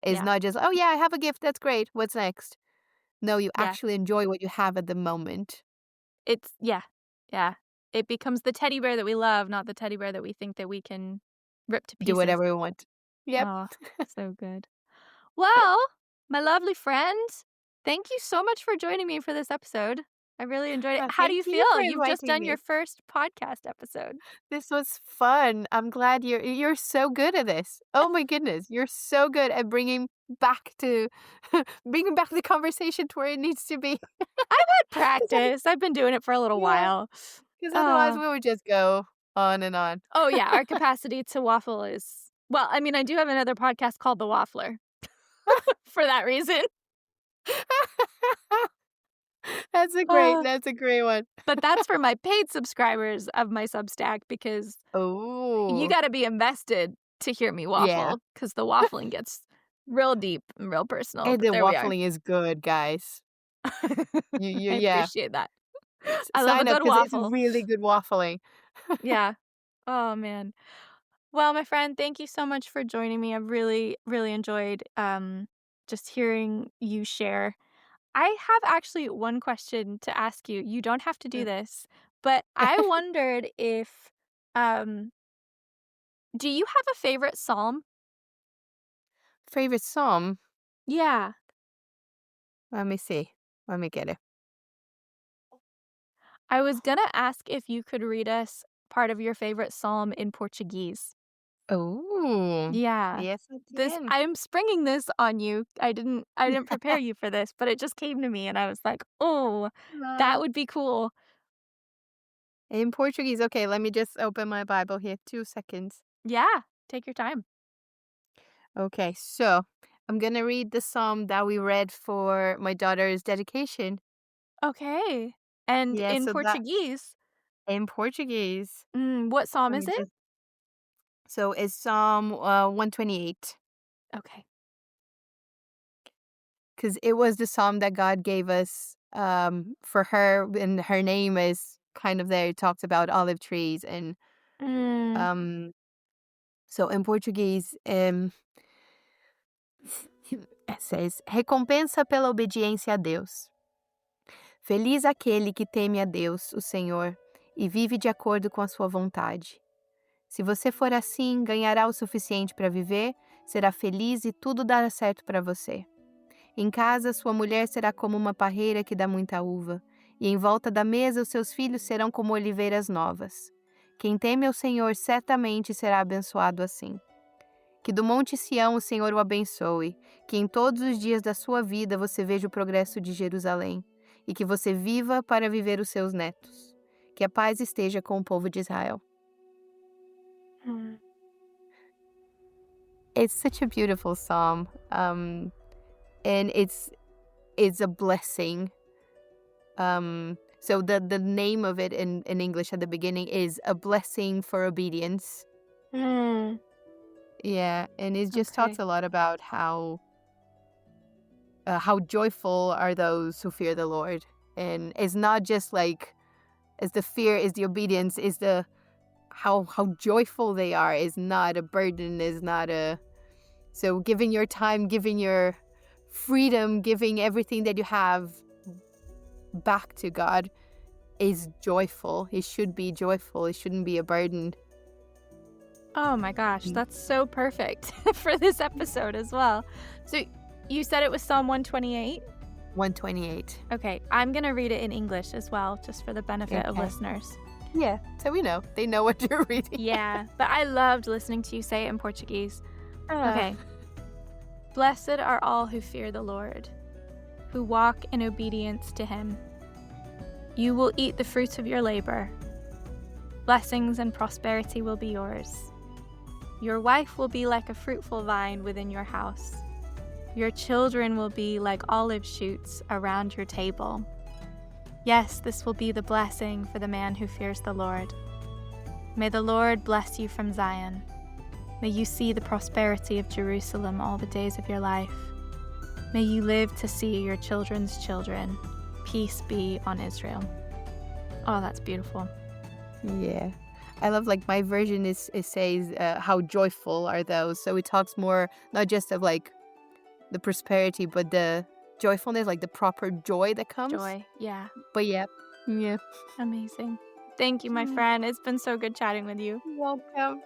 Is Yeah. not just, "Oh, yeah, I have a gift, that's great. What's next?" No, you Yeah. actually enjoy what you have at the moment. It's yeah. Yeah. It becomes the teddy bear that we love, not the teddy bear that we think that we can rip to Do pieces. whatever you want. Yep. Oh, so good. Well, my lovely friend, thank you so much for joining me for this episode. I really enjoyed it. How do Thank you you for feel? You've just inviting done your me. first podcast episode. This was fun. I'm glad you're so good at this. Oh my goodness, you're so good at bringing back to bringing back the conversation to where it needs to be. I've had 'Cause other practice. I've been doing it for a little yeah, while. 'cause otherwise Uh, we would just go on and on. oh, yeah, our capacity to waffle is well, I mean, I do have another podcast called The Waffler for that reason. Uh, That's a great one. but that's for my paid subscribers of my Substack because you Oh, gotta be invested to hear me yeah. waffle because the waffling gets real deep and real personal, And but the there we are. waffling is good, guys. I Yeah. appreciate that. I love a Sign up good because it's waffle. really good waffling. Yeah. Oh, man. Well, my friend, thank you so much for joining me. I've really, really enjoyed, just hearing you share. I have actually one question to ask you. You don't have to do Mm. this, but I wondered if, um do you have a favorite psalm? Favorite psalm? Yeah. Let me see. Let me get it. I was gonna ask if you could read us part of your favorite psalm in Portuguese. Oh, Yeah. yes, I This can. I'm springing this on you. I didn't prepare you for this, but it just came to me and I was like, "Oh, Uh, that would be cool." In Portuguese. Okay, let me just open my Bible here. 2 seconds. Yeah, take your time. Okay, so I'm gonna read the psalm that we read for my daughter's dedication. Okay. And Yeah, in so that Portuguese, in Portuguese. what psalm Let is me it? just. So it's Psalm 128, Okay. because it was the psalm that God gave us for her, and her name is kind of there. It talks about olive trees, and Mm, um. So in Portuguese, it says, recompensa pela obediência a Deus. Feliz aquele que teme a Deus, o Senhor, e vive de acordo com a sua vontade. Se você for assim, ganhará o suficiente para viver, será feliz e tudo dará certo para você. Em casa, sua mulher será como uma parreira que dá muita uva, e em volta da mesa os seus filhos serão como oliveiras novas. Quem teme ao Senhor certamente será abençoado assim. Que do Monte Sião o Senhor o abençoe, que em todos os dias da sua vida você veja o progresso de Jerusalém, e que você viva para viver os seus netos. Que a paz esteja com o povo de Israel. mm, It's such a beautiful psalm, and it's a blessing. So the name of it in English at the beginning is A Blessing for Obedience. mm, Yeah, and it just talks okay. a lot about how joyful are those who fear the Lord. And it's not just like, as the fear is the obedience, is the how joyful they are is not a burden, is not a. So giving your time, giving your freedom, giving everything that you have back to God is joyful. It should be joyful. It shouldn't be a burden. Oh my gosh, that's so perfect for this episode as well. So you said it was Psalm 128? 128. Okay, I'm going to read it in English as well, just for the benefit of Okay. listeners. Yeah, so we know. They know what you're reading. Yeah, but I loved listening to you say it in Portuguese. Okay. Blessed are all who fear the Lord, who walk in obedience to him. You will eat the fruit of your labor. Blessings and prosperity will be yours. Your wife will be like a fruitful vine within your house. Your children will be like olive shoots around your table. Yes, this will be the blessing for the man who fears the Lord. May the Lord bless you from Zion. May you see the prosperity of Jerusalem all the days of your life. May you live to see your children's children. Peace be on Israel. Oh, that's beautiful. Yeah. I love, like, my version it says how joyful are those. So it talks more not just of like the prosperity, but the joyfulness, like the proper joy that comes. Joy, yeah. But yeah. Yeah. Amazing. Thank you, my friend. It's been so good chatting with you. Welcome.